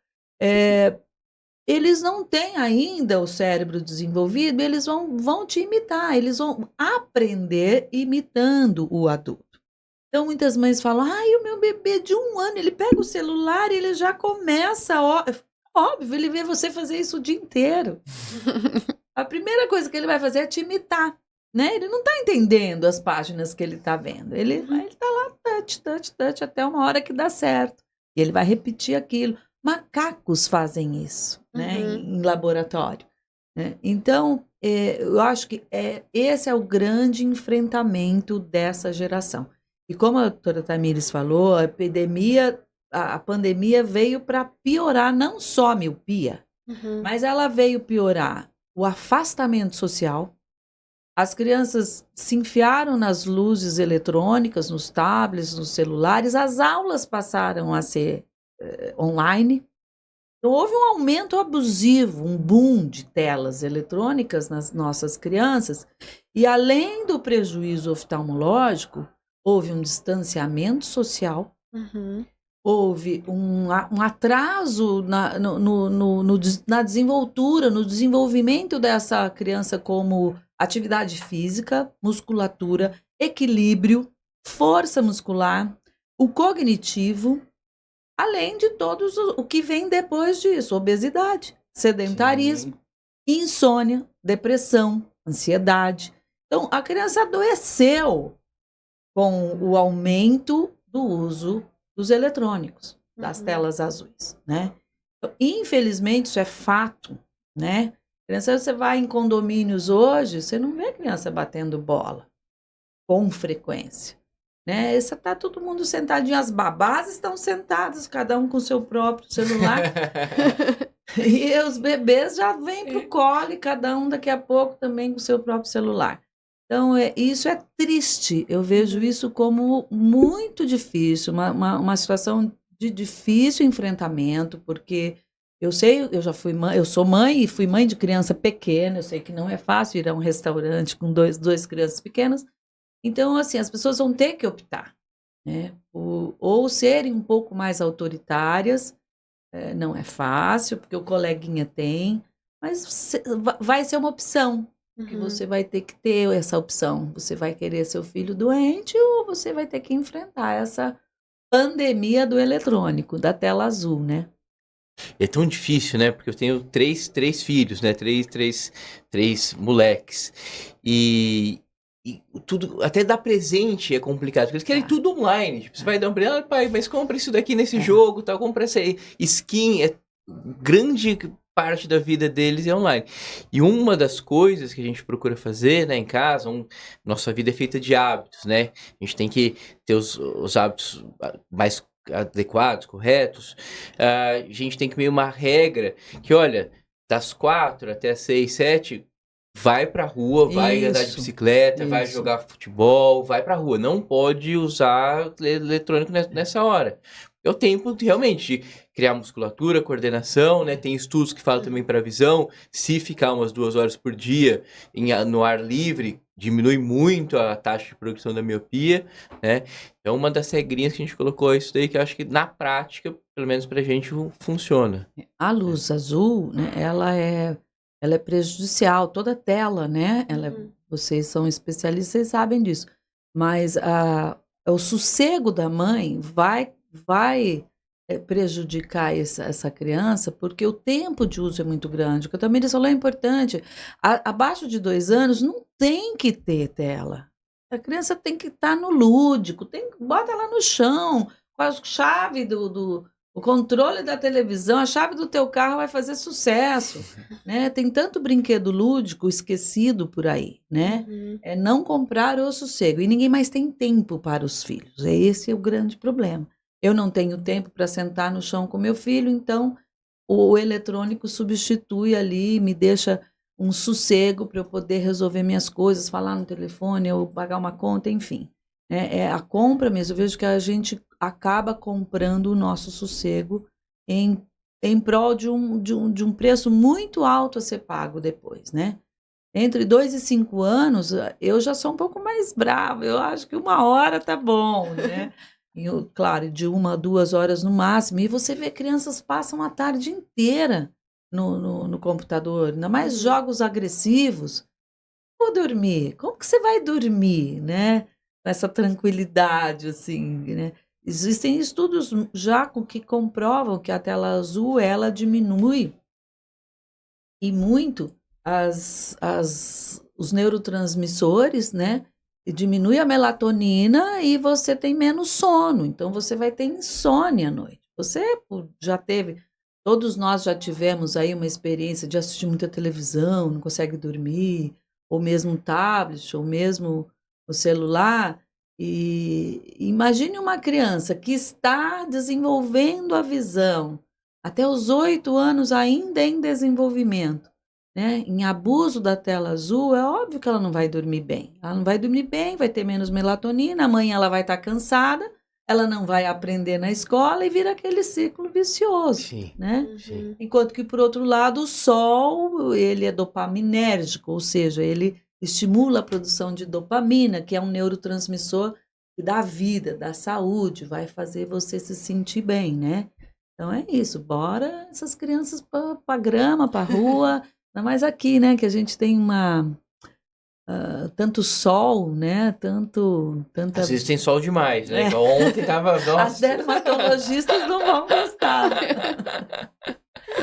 Speaker 2: Eles não têm ainda o cérebro desenvolvido, eles vão te imitar, eles vão aprender imitando o adulto. Então, muitas mães falam, o meu bebê de 1 ano, ele pega o celular e ele já começa, óbvio, ele vê você fazer isso o dia inteiro. A primeira coisa que ele vai fazer é te imitar, né? Ele não está entendendo as páginas que ele está vendo. Ele está lá, touch, até uma hora que dá certo. E ele vai repetir aquilo. Macacos fazem isso, né? Em laboratório, né? Então, eu acho que esse é o grande enfrentamento dessa geração. E como a doutora Tamires falou, a pandemia veio para piorar não só a miopia, mas ela veio piorar o afastamento social. As crianças se enfiaram nas luzes eletrônicas, nos tablets, nos celulares, as aulas passaram a ser online. Então, houve um aumento abusivo, um boom de telas eletrônicas nas nossas crianças, e além do prejuízo oftalmológico, houve um distanciamento social, houve um atraso na desenvoltura, no desenvolvimento dessa criança como atividade física, musculatura, equilíbrio, força muscular, o cognitivo, além de todos o que vem depois disso, obesidade, sedentarismo, insônia, depressão, ansiedade. Então, a criança adoeceu com o aumento do uso dos eletrônicos, das telas azuis, né? Então, infelizmente, isso é fato, né? Criança, você vai em condomínios hoje, você não vê criança batendo bola com frequência, né? Está todo mundo sentadinho, as babás estão sentadas, cada um com seu próprio celular, e os bebês já vêm para o colo, e cada um daqui a pouco também com seu próprio celular. Então, isso é triste, eu vejo isso como muito difícil, uma situação de difícil enfrentamento, porque eu sei, eu já fui mãe, eu sou mãe e fui mãe de criança pequena, eu sei que não é fácil ir a um restaurante com duas crianças pequenas. Então, assim, as pessoas vão ter que optar, né? Ou serem um pouco mais autoritárias, não é fácil, porque o coleguinha tem, mas vai ser uma opção, que você vai ter que ter essa opção. Você vai querer seu filho doente ou você vai ter que enfrentar essa pandemia do eletrônico, da tela azul, né?
Speaker 1: É tão difícil, né? Porque eu tenho três filhos, né? Três moleques. E tudo, até dar presente é complicado, porque eles querem tudo online. Tipo, você vai dar um presente, pai, mas compra isso daqui nesse jogo, tal, compra essa skin. Grande parte da vida deles é online. E uma das coisas que a gente procura fazer, né, em casa, nossa vida é feita de hábitos, né? A gente tem que ter os hábitos mais adequados, corretos. A gente tem que meio uma regra que, olha, das 4 até as 6, 7, vai pra rua, vai andar de bicicleta, vai jogar futebol, vai pra rua. Não pode usar eletrônico nessa hora. É o tempo realmente de criar musculatura, coordenação, né? Tem estudos que falam também para visão. Se ficar umas 2 horas por dia no ar livre, diminui muito a taxa de produção da miopia, né? Então, uma das regrinhas que a gente colocou isso daí, que eu acho que na prática, pelo menos pra gente, funciona.
Speaker 2: A luz azul, né? Ela é prejudicial, toda a tela, né? Vocês são especialistas, vocês sabem disso. Mas o sossego da mãe vai prejudicar essa criança, porque o tempo de uso é muito grande. O que a Tamires falou é importante. Abaixo de 2 anos não tem que ter tela. A criança tem que estar no lúdico, bota ela no chão, com a chave o controle da televisão, a chave do teu carro vai fazer sucesso, né? Tem tanto brinquedo lúdico esquecido por aí, né? É não comprar o sossego. E ninguém mais tem tempo para os filhos. Esse é o grande problema. Eu não tenho tempo para sentar no chão com meu filho, então o eletrônico substitui ali, me deixa um sossego para eu poder resolver minhas coisas, falar no telefone, ou pagar uma conta, enfim. É a compra mesmo, eu vejo que a gente acaba comprando o nosso sossego em prol de um preço muito alto a ser pago depois, né? Entre 2 e 5 anos, eu já sou um pouco mais brava, eu acho que 1 hora tá bom, né? Claro, de 1 a 2 horas no máximo, e você vê crianças passam a tarde inteira no computador, ainda mais jogos agressivos. Vou dormir, como que você vai dormir, né? Com essa tranquilidade, assim, né? Existem estudos já que comprovam que a tela azul, ela diminui e muito os neurotransmissores, né? E diminui a melatonina e você tem menos sono. Então, você vai ter insônia à noite. Você já teve, todos nós já tivemos aí uma experiência de assistir muita televisão, não consegue dormir, ou mesmo um tablet, ou mesmo o celular. E imagine uma criança que está desenvolvendo a visão, até os 8 anos ainda em desenvolvimento. né, em abuso da tela azul, é óbvio que ela não vai dormir bem. Ela não vai dormir bem, vai ter menos melatonina, amanhã ela vai estar cansada, ela não vai aprender na escola e vira aquele ciclo vicioso,
Speaker 1: Sim,
Speaker 2: né?
Speaker 1: sim.
Speaker 2: Enquanto que, por outro lado, o sol, ele é dopaminérgico, ou seja, ele estimula a produção de dopamina, que é um neurotransmissor que dá vida, dá saúde, vai fazer você se sentir bem, né? Então é isso, bora essas crianças para grama, para rua, ainda mais aqui, né, que a gente tem tanto sol, né, tanta...
Speaker 1: Às vezes tem sol demais, né?
Speaker 2: É.
Speaker 1: Igual ontem tava,
Speaker 2: As
Speaker 1: nossa.
Speaker 2: dermatologistas não vão gostar.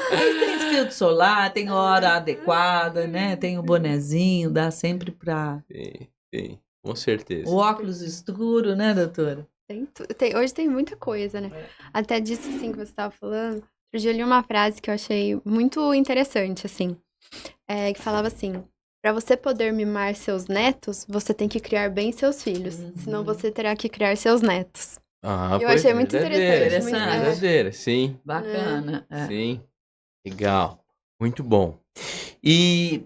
Speaker 2: Mas tem filtro solar, tem hora adequada, né? Tem o bonezinho, dá sempre para
Speaker 1: Sim, sim, com certeza.
Speaker 2: o óculos escuro, né, doutora?
Speaker 3: Hoje tem muita coisa, né? Até disso, assim, que você estava falando. Outro dia eu li uma frase que eu achei muito interessante, assim. Que falava assim: para você poder mimar seus netos, você tem que criar bem seus filhos. Senão você terá que criar seus netos.
Speaker 1: Ah,
Speaker 3: Eu
Speaker 1: pois
Speaker 3: achei
Speaker 1: é,
Speaker 3: muito
Speaker 1: verdadeira,
Speaker 3: interessante. muito-
Speaker 2: Interessante.
Speaker 1: verdadeira, sim,
Speaker 2: Bacana. É.
Speaker 1: sim. Legal, muito bom. E,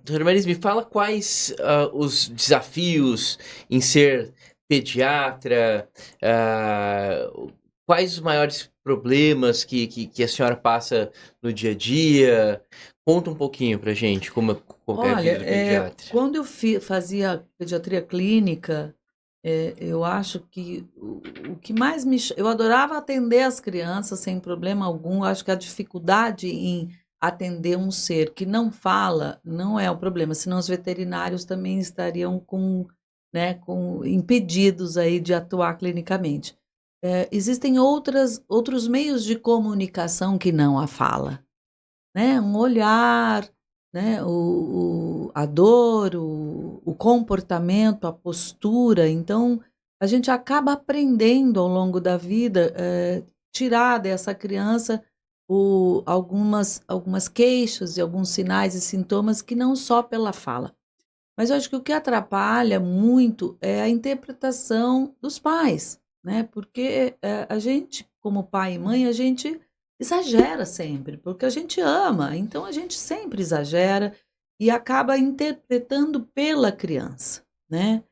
Speaker 1: doutora Marisa, me fala quais os desafios em ser pediatra, quais os maiores problemas que a senhora passa no dia a dia? Conta um pouquinho pra gente como é a vida
Speaker 2: Olha,
Speaker 1: do pediatra.
Speaker 2: quando eu fazia pediatria clínica, eu acho que o que mais eu adorava atender as crianças sem problema algum. Eu acho que a dificuldade em atender um ser que não fala não é o problema, senão os veterinários também estariam né, com impedidos aí de atuar clinicamente. Existem outros meios de comunicação que não a fala, né? Um olhar, né? A dor, o comportamento, a postura. Então, a gente acaba aprendendo ao longo da vida tirar dessa criança algumas queixas e alguns sinais e sintomas que não só pela fala. Mas eu acho que o que atrapalha muito é a interpretação dos pais, né? Porque a gente, como pai e mãe, a gente exagera sempre, porque a gente ama, então a gente sempre exagera e acaba interpretando pela criança, né?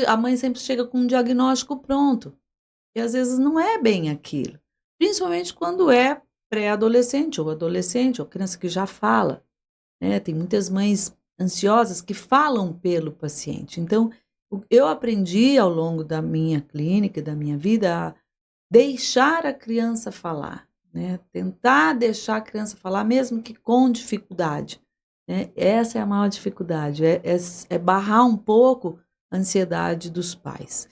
Speaker 2: A mãe sempre chega com um diagnóstico pronto, e às vezes não é bem aquilo, principalmente quando é pré-adolescente ou adolescente ou criança que já fala, né? Tem muitas mães ansiosas que falam pelo paciente. Então, eu aprendi ao longo da minha clínica, da minha vida, a deixar a criança falar, né? Tentar deixar a criança falar, mesmo que com dificuldade, né? Essa é a maior dificuldade, é barrar um pouco a ansiedade dos pais.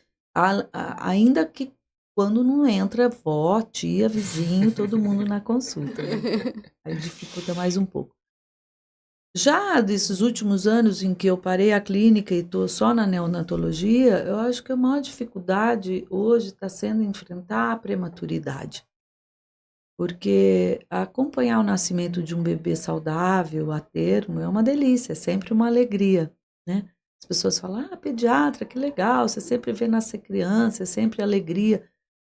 Speaker 2: Ainda que quando não entra vó, tia, vizinho, todo mundo na consulta, né? Aí dificulta mais um pouco. Já desses últimos anos em que eu parei a clínica e estou só na neonatologia, eu acho que a maior dificuldade hoje está sendo enfrentar a prematuridade. Porque acompanhar o nascimento de um bebê saudável a termo é uma delícia, é sempre uma alegria, né? As pessoas falam, pediatra, que legal, você sempre vê nascer criança, é sempre alegria.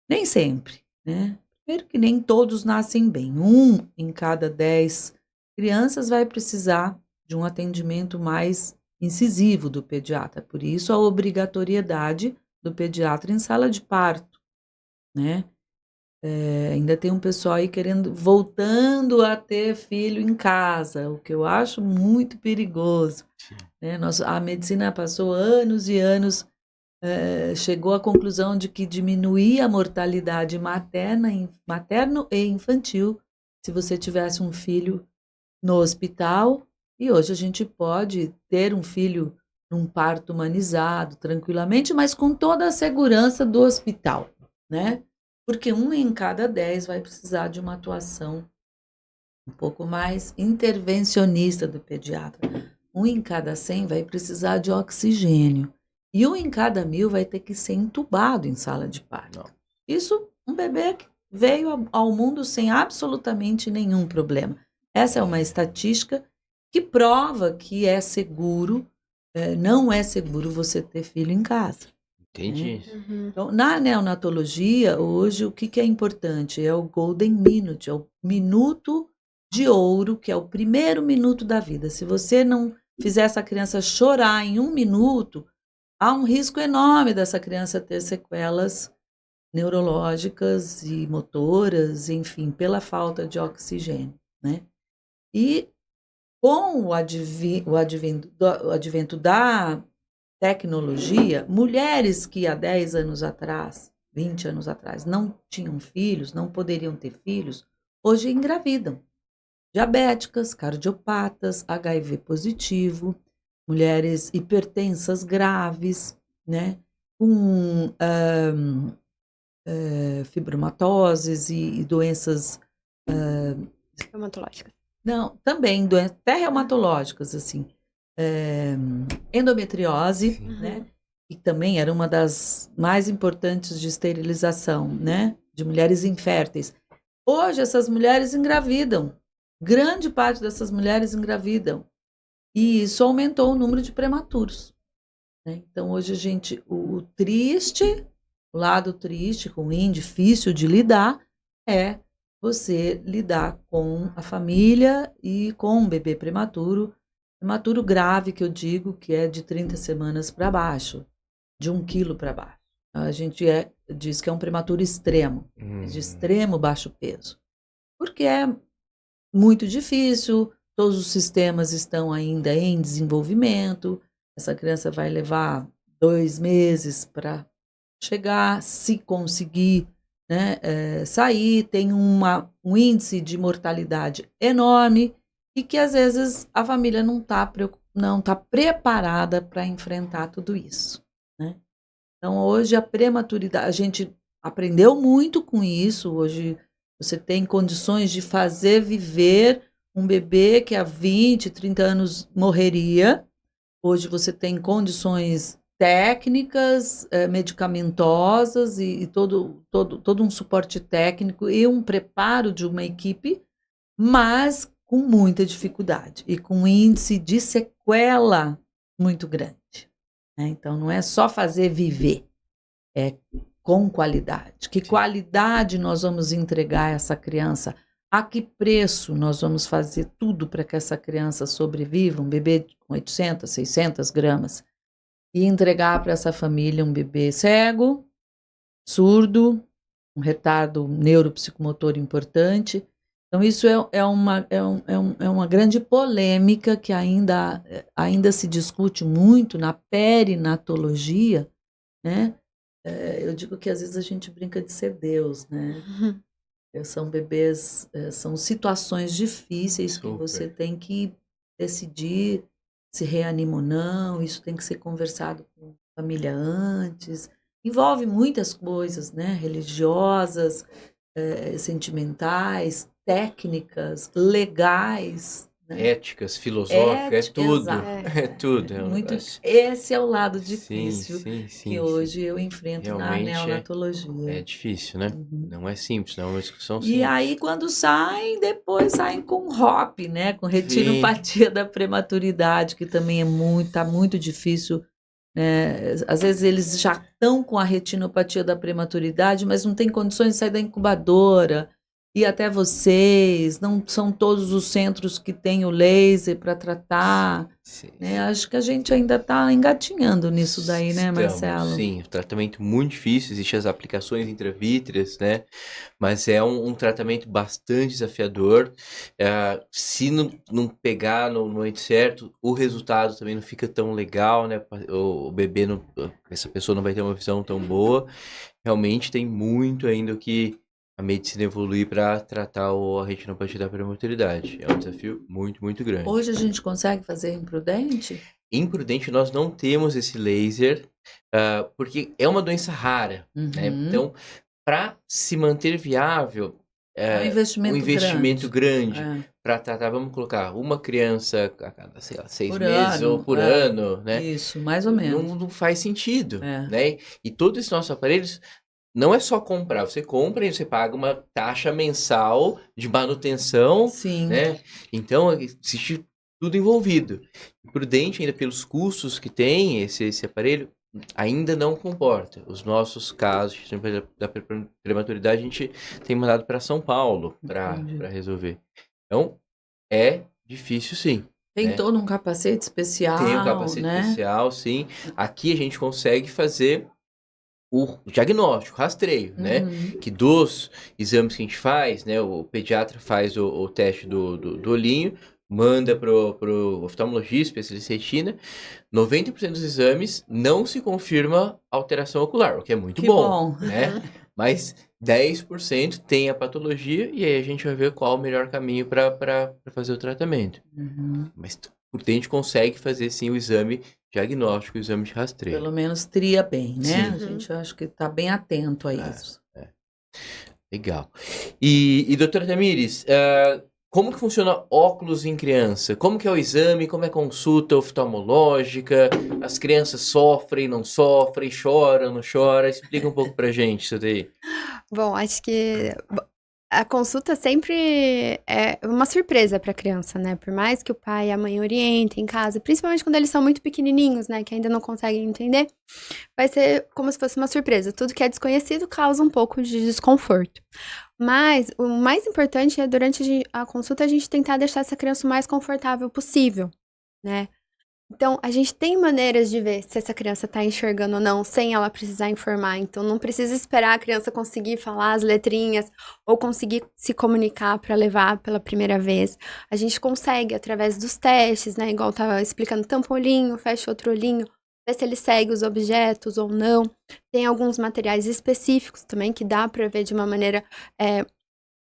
Speaker 2: Nem sempre, né? Primeiro que nem todos nascem bem. 1 em cada 10 crianças vai precisar de um atendimento mais incisivo do pediatra. Por isso, a obrigatoriedade do pediatra em sala de parto, né? Ainda tem um pessoal aí voltando a ter filho em casa, o que eu acho muito perigoso, né? A medicina passou anos e anos, chegou à conclusão de que diminuía a mortalidade materno e infantil se você tivesse um filho no hospital, e hoje a gente pode ter um filho num parto humanizado, tranquilamente, mas com toda a segurança do hospital, né? Porque 1 em cada 10 vai precisar de uma atuação um pouco mais intervencionista do pediatra. 1 em cada 100 vai precisar de oxigênio. E 1 em cada 1000 vai ter que ser entubado em sala de parto. Não. Isso, um bebê que veio ao mundo sem absolutamente nenhum problema. Essa é uma estatística que prova que é seguro, não é seguro você ter filho em casa.
Speaker 1: Entendi.
Speaker 3: Uhum.
Speaker 2: Então, na neonatologia, hoje, o que é importante? É o Golden Minute, é o minuto de ouro, que é o primeiro minuto da vida. Se você não fizer essa criança chorar em 1 minuto, há um risco enorme dessa criança ter sequelas neurológicas e motoras, enfim, pela falta de oxigênio, né? E com o advento da tecnologia, mulheres que há 10 anos atrás, 20 anos atrás, não tinham filhos, não poderiam ter filhos, hoje engravidam. Diabéticas, cardiopatas, HIV positivo, mulheres hipertensas graves, né? Com fibromatoses e doenças...
Speaker 3: Reumatológicas.
Speaker 2: Não, também doenças até reumatológicas, assim. Endometriose,
Speaker 1: Sim.
Speaker 2: né? Que também era uma das mais importantes de esterilização, né? De mulheres inférteis. Hoje essas mulheres engravidam. Grande parte dessas mulheres engravidam. E isso aumentou o número de prematuros, né? Então hoje a gente, o lado triste, ruim, difícil de lidar, é você lidar com a família e com um bebê prematuro grave, que eu digo, que é de 30 semanas para baixo, de 1 quilo para baixo. A gente diz que é um prematuro extremo, de extremo baixo peso, porque é muito difícil, todos os sistemas estão ainda em desenvolvimento, essa criança vai levar 2 meses para chegar, se conseguir, né, sair, tem um índice de mortalidade enorme e que às vezes a família não tá preparada para enfrentar tudo isso, né? Então hoje a prematuridade, a gente aprendeu muito com isso, hoje você tem condições de fazer viver um bebê que há 20, 30 anos morreria. Hoje você tem condições técnicas, medicamentosas e todo um suporte técnico e um preparo de uma equipe, mas com muita dificuldade e com um índice de sequela muito grande, né? Então não é só fazer viver, é com qualidade. Que qualidade nós vamos entregar a essa criança? A que preço nós vamos fazer tudo para que essa criança sobreviva? Um bebê com 800, 600 gramas. E entregar para essa família um bebê cego, surdo, um retardo neuropsicomotor importante. Então, isso é uma grande polêmica que ainda se discute muito na perinatologia, né? Eu digo que às vezes a gente brinca de ser Deus, né? São bebês, são situações difíceis que você tem que decidir se reanima ou não, isso tem que ser conversado com a família antes. Envolve muitas coisas, né? Religiosas, sentimentais, técnicas, legais, né?
Speaker 1: Éticas, filosóficas, é tudo.
Speaker 2: Exato.
Speaker 1: É tudo.
Speaker 2: Esse é o lado difícil
Speaker 1: sim,
Speaker 2: que hoje eu enfrento na neonatologia.
Speaker 1: É difícil, né?
Speaker 2: Uhum.
Speaker 1: Não é simples, não é uma discussão simples.
Speaker 2: E aí, quando depois saem com ROP, né? Com retinopatia da prematuridade, que também tá muito difícil. Às vezes eles já estão com a retinopatia da prematuridade, mas não tem condições de sair da incubadora. E até vocês, não são todos os centros que têm o laser para tratar.
Speaker 1: Sim.
Speaker 2: Né? Acho que a gente ainda está engatinhando nisso daí, né, Marcelo?
Speaker 1: Sim, tratamento muito difícil, existem as aplicações intravítreas, né? Mas é um tratamento bastante desafiador. Se não pegar no momento certo, o resultado também não fica tão legal, né? O bebê, essa pessoa não vai ter uma visão tão boa. Realmente tem muito ainda o que a medicina evoluir para tratar a retinopatia da prematuridade. É um desafio muito, muito grande.
Speaker 2: Hoje a gente consegue fazer imprudente?
Speaker 1: Imprudente, nós não temos esse laser, porque é uma doença rara, né? Então, para se manter viável,
Speaker 2: é um
Speaker 1: investimento grande para tratar, vamos colocar, uma criança a cada, sei lá, 6 meses ou por ano, né?
Speaker 2: Isso, mais ou menos.
Speaker 1: Não faz sentido, né? E todos esses nossos aparelhos não é só comprar, você compra e você paga uma taxa mensal de manutenção,
Speaker 2: sim,
Speaker 1: né? Então, existe tudo envolvido. Prudente, ainda pelos custos que tem esse aparelho, ainda não comporta. Os nossos casos da prematuridade, a gente tem mandado para São Paulo para resolver. Então, É difícil, sim.
Speaker 2: Tem
Speaker 1: né?
Speaker 2: todo um capacete especial,
Speaker 1: Tem um capacete
Speaker 2: né?
Speaker 1: especial, sim. Aqui a gente consegue fazer o diagnóstico, rastreio, né?
Speaker 2: Uhum.
Speaker 1: Que dos exames que a gente faz, né? O pediatra faz o teste do olhinho, manda pro oftalmologista, especialista em retina. 90% dos exames não se confirma alteração ocular, o que é muito
Speaker 2: Que
Speaker 1: bom,
Speaker 2: bom.
Speaker 1: né? Mas 10% tem a patologia e aí a gente vai ver qual o melhor caminho para fazer o tratamento.
Speaker 2: Uhum.
Speaker 1: Mas a gente consegue fazer sim o exame diagnóstico, o exame de rastreio.
Speaker 2: Pelo menos tria bem, né?
Speaker 1: Sim.
Speaker 2: A gente acho que está bem atento a
Speaker 1: É.
Speaker 2: isso.
Speaker 1: Legal. E doutora Tamires, como que funciona óculos em criança? Como que é o exame? Como é a consulta oftalmológica? As crianças sofrem, não sofrem, choram, não choram? Explica um pouco pra gente isso daí.
Speaker 3: Bom, acho que a consulta sempre é uma surpresa para a criança, né? Por mais que o pai e a mãe orientem em casa, principalmente quando eles são muito pequenininhos, né? Que ainda não conseguem entender, vai ser como se fosse uma surpresa. Tudo que é desconhecido causa um pouco de desconforto. Mas o mais importante é, durante a consulta, a gente tentar deixar essa criança o mais confortável possível, né? Então, a gente tem maneiras de ver se essa criança tá enxergando ou não, sem ela precisar informar. Então, não precisa esperar a criança conseguir falar as letrinhas ou conseguir se comunicar para levar pela primeira vez. A gente consegue através dos testes, né? Igual tava explicando, tampa o olhinho, fecha outro olhinho, ver se ele segue os objetos ou não. Tem alguns materiais específicos também que dá para ver de uma maneira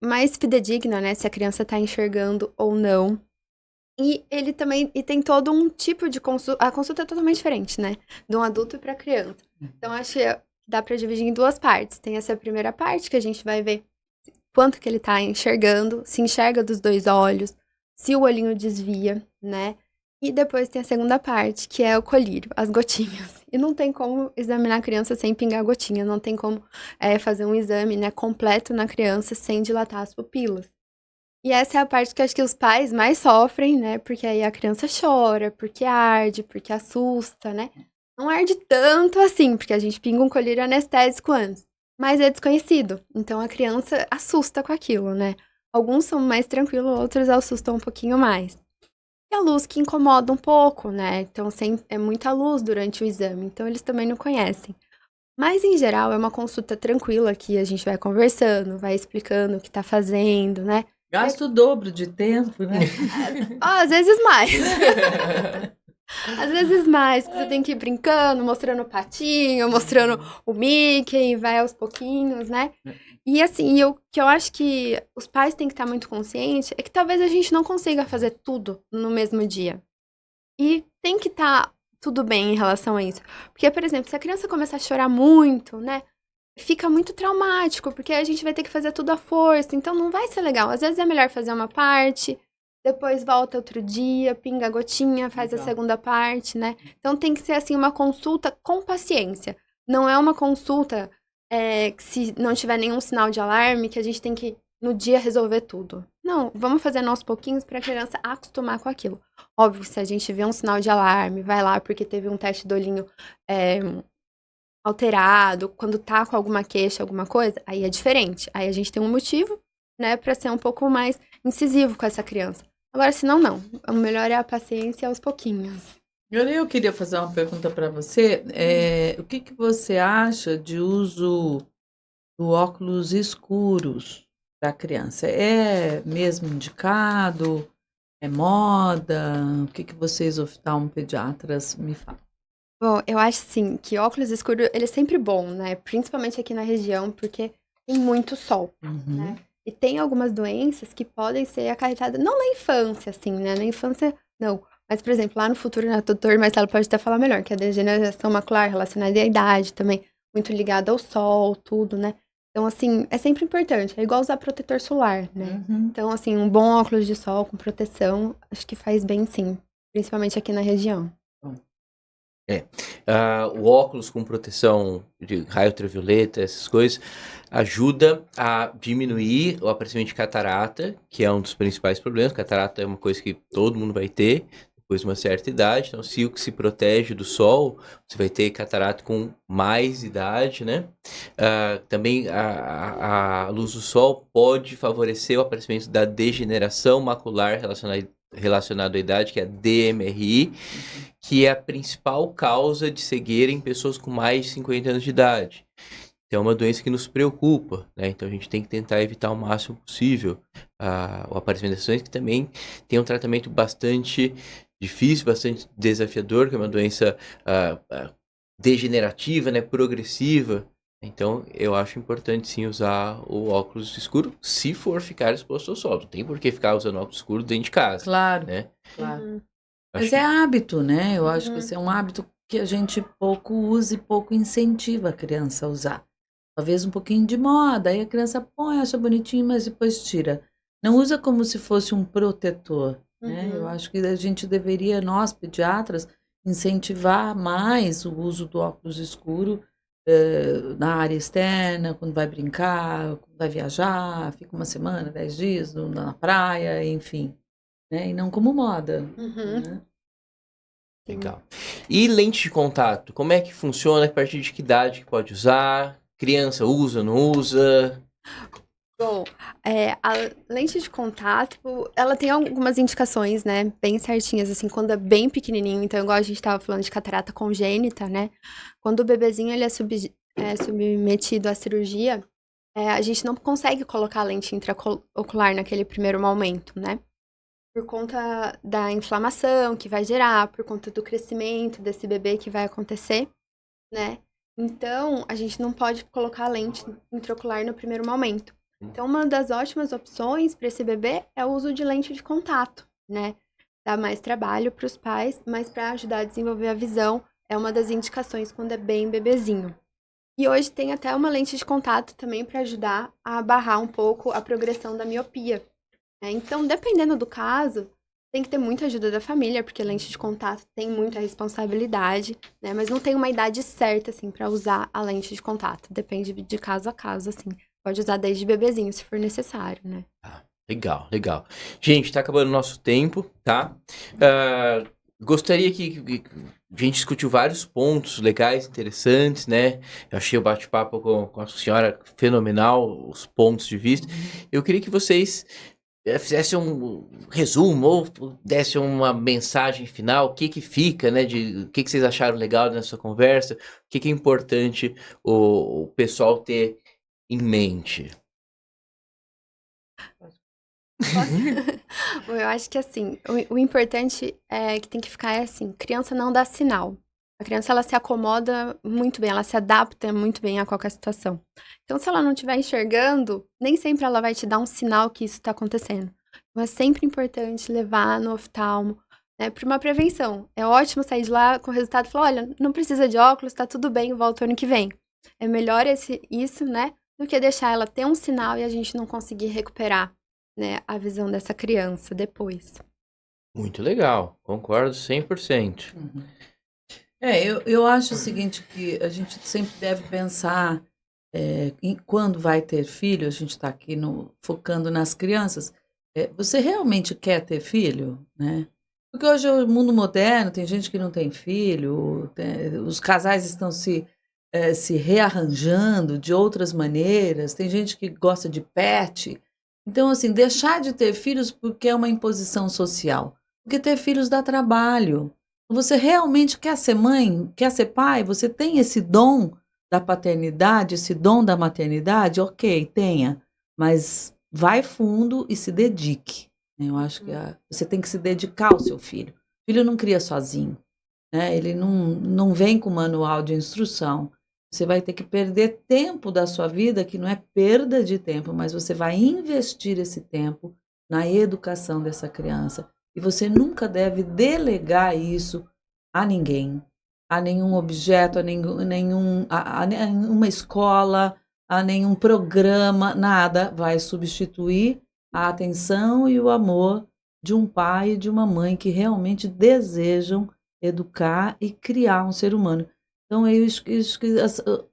Speaker 3: mais fidedigna, né? Se a criança tá enxergando ou não. E ele também tem todo um tipo de consulta. A consulta é totalmente diferente, né? De um adulto para criança. Então, acho que dá para dividir em duas partes. Tem essa primeira parte que a gente vai ver quanto que ele tá enxergando, se enxerga dos dois olhos, se o olhinho desvia, né? E depois tem a segunda parte, que é o colírio, as gotinhas. E não tem como examinar a criança sem pingar gotinha, não tem como fazer um exame, né, completo na criança sem dilatar as pupilas. E essa é a parte que acho que os pais mais sofrem, né? Porque aí a criança chora, porque arde, porque assusta, né? Não arde tanto assim, porque a gente pinga um colírio anestésico antes. Mas é desconhecido. Então a criança assusta com aquilo, né? Alguns são mais tranquilos, outros assustam um pouquinho mais. E a luz que incomoda um pouco, né? Então é muita luz durante o exame, então eles também não conhecem. Mas em geral é uma consulta tranquila que a gente vai conversando, vai explicando o que tá fazendo, né?
Speaker 2: Gasta o dobro de tempo, né?
Speaker 3: Às vezes mais. Às vezes mais, que você tem que ir brincando, mostrando o patinho, mostrando o Mickey, vai aos pouquinhos, né? E assim, o que eu acho que os pais têm que estar muito conscientes é que talvez a gente não consiga fazer tudo no mesmo dia. E tem que estar tudo bem em relação a isso. Porque, por exemplo, se a criança começar a chorar muito, né? Fica muito traumático, porque a gente vai ter que fazer tudo à força, então não vai ser legal. Às vezes é melhor fazer uma parte, depois volta outro dia, pinga a gotinha, faz a segunda parte, né? Então tem que ser assim uma consulta com paciência. Não é uma consulta que se não tiver nenhum sinal de alarme, que a gente tem que no dia resolver tudo. Não, vamos fazer aos pouquinhos para a criança acostumar com aquilo. Óbvio, se a gente vê um sinal de alarme, vai lá porque teve um teste do olhinho alterado, quando tá com alguma queixa, alguma coisa, aí é diferente. Aí a gente tem um motivo, né, pra ser um pouco mais incisivo com essa criança. Agora, senão, não. O melhor é a paciência aos pouquinhos.
Speaker 2: Eu queria fazer uma pergunta para você. O que você acha de uso do óculos escuros para criança? É mesmo indicado? É moda? O que vocês, oftalmopediatras, me falam?
Speaker 3: Bom, eu acho, sim, que óculos escuros, ele é sempre bom, né? Principalmente aqui na região, porque tem muito sol, né? E tem algumas doenças que podem ser acarretadas, não na infância, assim, né? Na infância, não. Mas, por exemplo, lá no futuro, né, o doutor Marcelo pode até falar melhor, que a degeneração macular relacionada à idade também, muito ligada ao sol, tudo, né? Então, assim, é sempre importante. É igual usar protetor solar, né? Então, assim, um bom óculos de sol com proteção, acho que faz bem, sim. Principalmente aqui na região.
Speaker 1: O óculos com proteção de raio ultravioleta, essas coisas, ajuda a diminuir o aparecimento de catarata, que é um dos principais problemas. Catarata é uma coisa que todo mundo vai ter, depois de uma certa idade. Então, se o que se protege do sol, você vai ter catarata com mais idade, né? Também a luz do sol pode favorecer o aparecimento da degeneração macular relacionado à idade, que é a DMRI, que é a principal causa de cegueira em pessoas com mais de 50 anos de idade. Então, é uma doença que nos preocupa, né? Então, a gente tem que tentar evitar o máximo possível o aparecimento dessas doenças, que também tem um tratamento bastante difícil, bastante desafiador, que é uma doença degenerativa, né? Progressiva. Então, eu acho importante, sim, usar o óculos escuro, se for ficar exposto ao sol. Não tem por que ficar usando óculos escuros dentro de casa,
Speaker 2: Claro,
Speaker 1: né?
Speaker 2: claro.
Speaker 3: Uhum.
Speaker 2: Mas
Speaker 1: Acho
Speaker 2: é hábito, né? Eu acho que
Speaker 3: Uhum.
Speaker 2: esse é um hábito que a gente pouco usa e pouco incentiva a criança a usar. Talvez um pouquinho de moda, aí a criança põe, acha bonitinho, mas depois tira. Não usa como se fosse um protetor, né? Eu
Speaker 3: Uhum.
Speaker 2: acho que a gente deveria, nós, pediatras, incentivar mais o uso do óculos escuro na área externa, quando vai brincar, quando vai viajar, fica uma semana, 10 dias na praia, enfim, né? E não como moda,
Speaker 3: Uhum.
Speaker 2: né?
Speaker 3: Sim.
Speaker 1: legal. E lente de contato, como é que funciona? A partir de que idade que pode usar? Criança usa, não usa?
Speaker 3: Bom, a lente de contato, ela tem algumas indicações, né, bem certinhas, assim, quando é bem pequenininho. Então, igual a gente estava falando de catarata congênita, né, quando o bebezinho ele é submetido à cirurgia, a gente não consegue colocar a lente intraocular naquele primeiro momento, né, por conta da inflamação que vai gerar, por conta do crescimento desse bebê que vai acontecer, né. Então, a gente não pode colocar a lente intraocular no primeiro momento. Então, uma das ótimas opções para esse bebê é o uso de lente de contato, né? Dá mais trabalho para os pais, mas para ajudar a desenvolver a visão é uma das indicações quando é bem bebezinho. E hoje tem até uma lente de contato também para ajudar a barrar um pouco a progressão da miopia, né? Então, dependendo do caso, tem que ter muita ajuda da família, porque lente de contato tem muita responsabilidade, né? Mas não tem uma idade certa, assim, para usar a lente de contato. Depende de caso a caso, assim. Pode usar desde bebezinho, se for necessário, né?
Speaker 1: Legal, legal. Gente, tá acabando o nosso tempo, tá? Gostaria que a gente discutiu vários pontos legais, interessantes, né? Eu achei o bate-papo com a senhora fenomenal, os pontos de vista. Eu queria que vocês fizessem um resumo ou dessem uma mensagem final, o que que fica, né? O que vocês acharam legal nessa conversa, o que que é importante o pessoal ter em mente.
Speaker 3: Bom, eu acho que assim, o importante é que tem que ficar assim, criança não dá sinal. A criança ela se acomoda muito bem, ela se adapta muito bem a qualquer situação. Então, se ela não estiver enxergando, nem sempre ela vai te dar um sinal que isso está acontecendo. Então, é sempre importante levar no oftalmo, né, para uma prevenção. É ótimo sair de lá com o resultado e falar, olha, não precisa de óculos, tá tudo bem, volta ano que vem. É melhor isso, né, do que deixar ela ter um sinal e a gente não conseguir recuperar, né, a visão dessa criança depois.
Speaker 1: Muito legal, concordo 100%.
Speaker 2: Uhum. Eu acho o seguinte, que a gente sempre deve pensar quando vai ter filho, a gente está aqui focando nas crianças, você realmente quer ter filho, né? Porque hoje é o mundo moderno, tem gente que não tem filho, os casais estão se rearranjando de outras maneiras, tem gente que gosta de pet. Então, assim, deixar de ter filhos porque é uma imposição social, porque ter filhos dá trabalho. Você realmente quer ser mãe, quer ser pai, você tem esse dom da paternidade, esse dom da maternidade, ok, tenha, mas vai fundo e se dedique, né? Eu acho que você tem que se dedicar ao seu filho. O filho não cria sozinho, né? Ele não vem com manual de instrução. Você vai ter que perder tempo da sua vida, que não é perda de tempo, mas você vai investir esse tempo na educação dessa criança. E você nunca deve delegar isso a ninguém, a nenhum objeto, a nenhuma escola, a nenhum programa, nada vai substituir a atenção e o amor de um pai e de uma mãe que realmente desejam educar e criar um ser humano. Então, eu acho que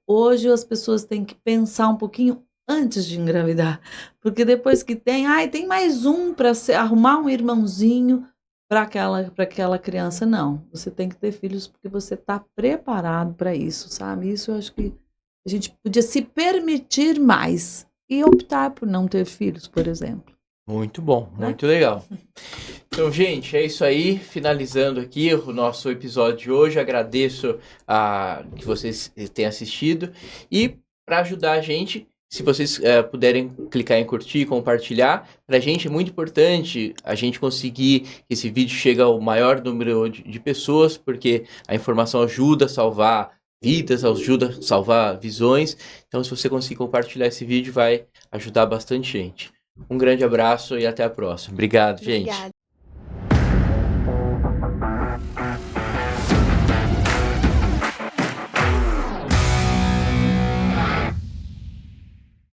Speaker 2: hoje as pessoas têm que pensar um pouquinho antes de engravidar, porque depois que tem mais um para arrumar um irmãozinho, para aquela criança, não. Você tem que ter filhos porque você está preparado para isso, sabe? Isso eu acho que a gente podia se permitir mais e optar por não ter filhos, por exemplo.
Speaker 1: Muito bom,
Speaker 2: Né?
Speaker 1: muito legal. Então, gente, é isso aí. Finalizando aqui o nosso episódio de hoje. Agradeço que vocês tenham assistido. E para ajudar a gente, se vocês puderem clicar em curtir, compartilhar, para a gente é muito importante a gente conseguir que esse vídeo chegue ao maior número de pessoas, porque a informação ajuda a salvar vidas, ajuda a salvar visões. Então, se você conseguir compartilhar esse vídeo, vai ajudar bastante gente. Um grande abraço e até a próxima. Obrigado, gente.
Speaker 3: Obrigada.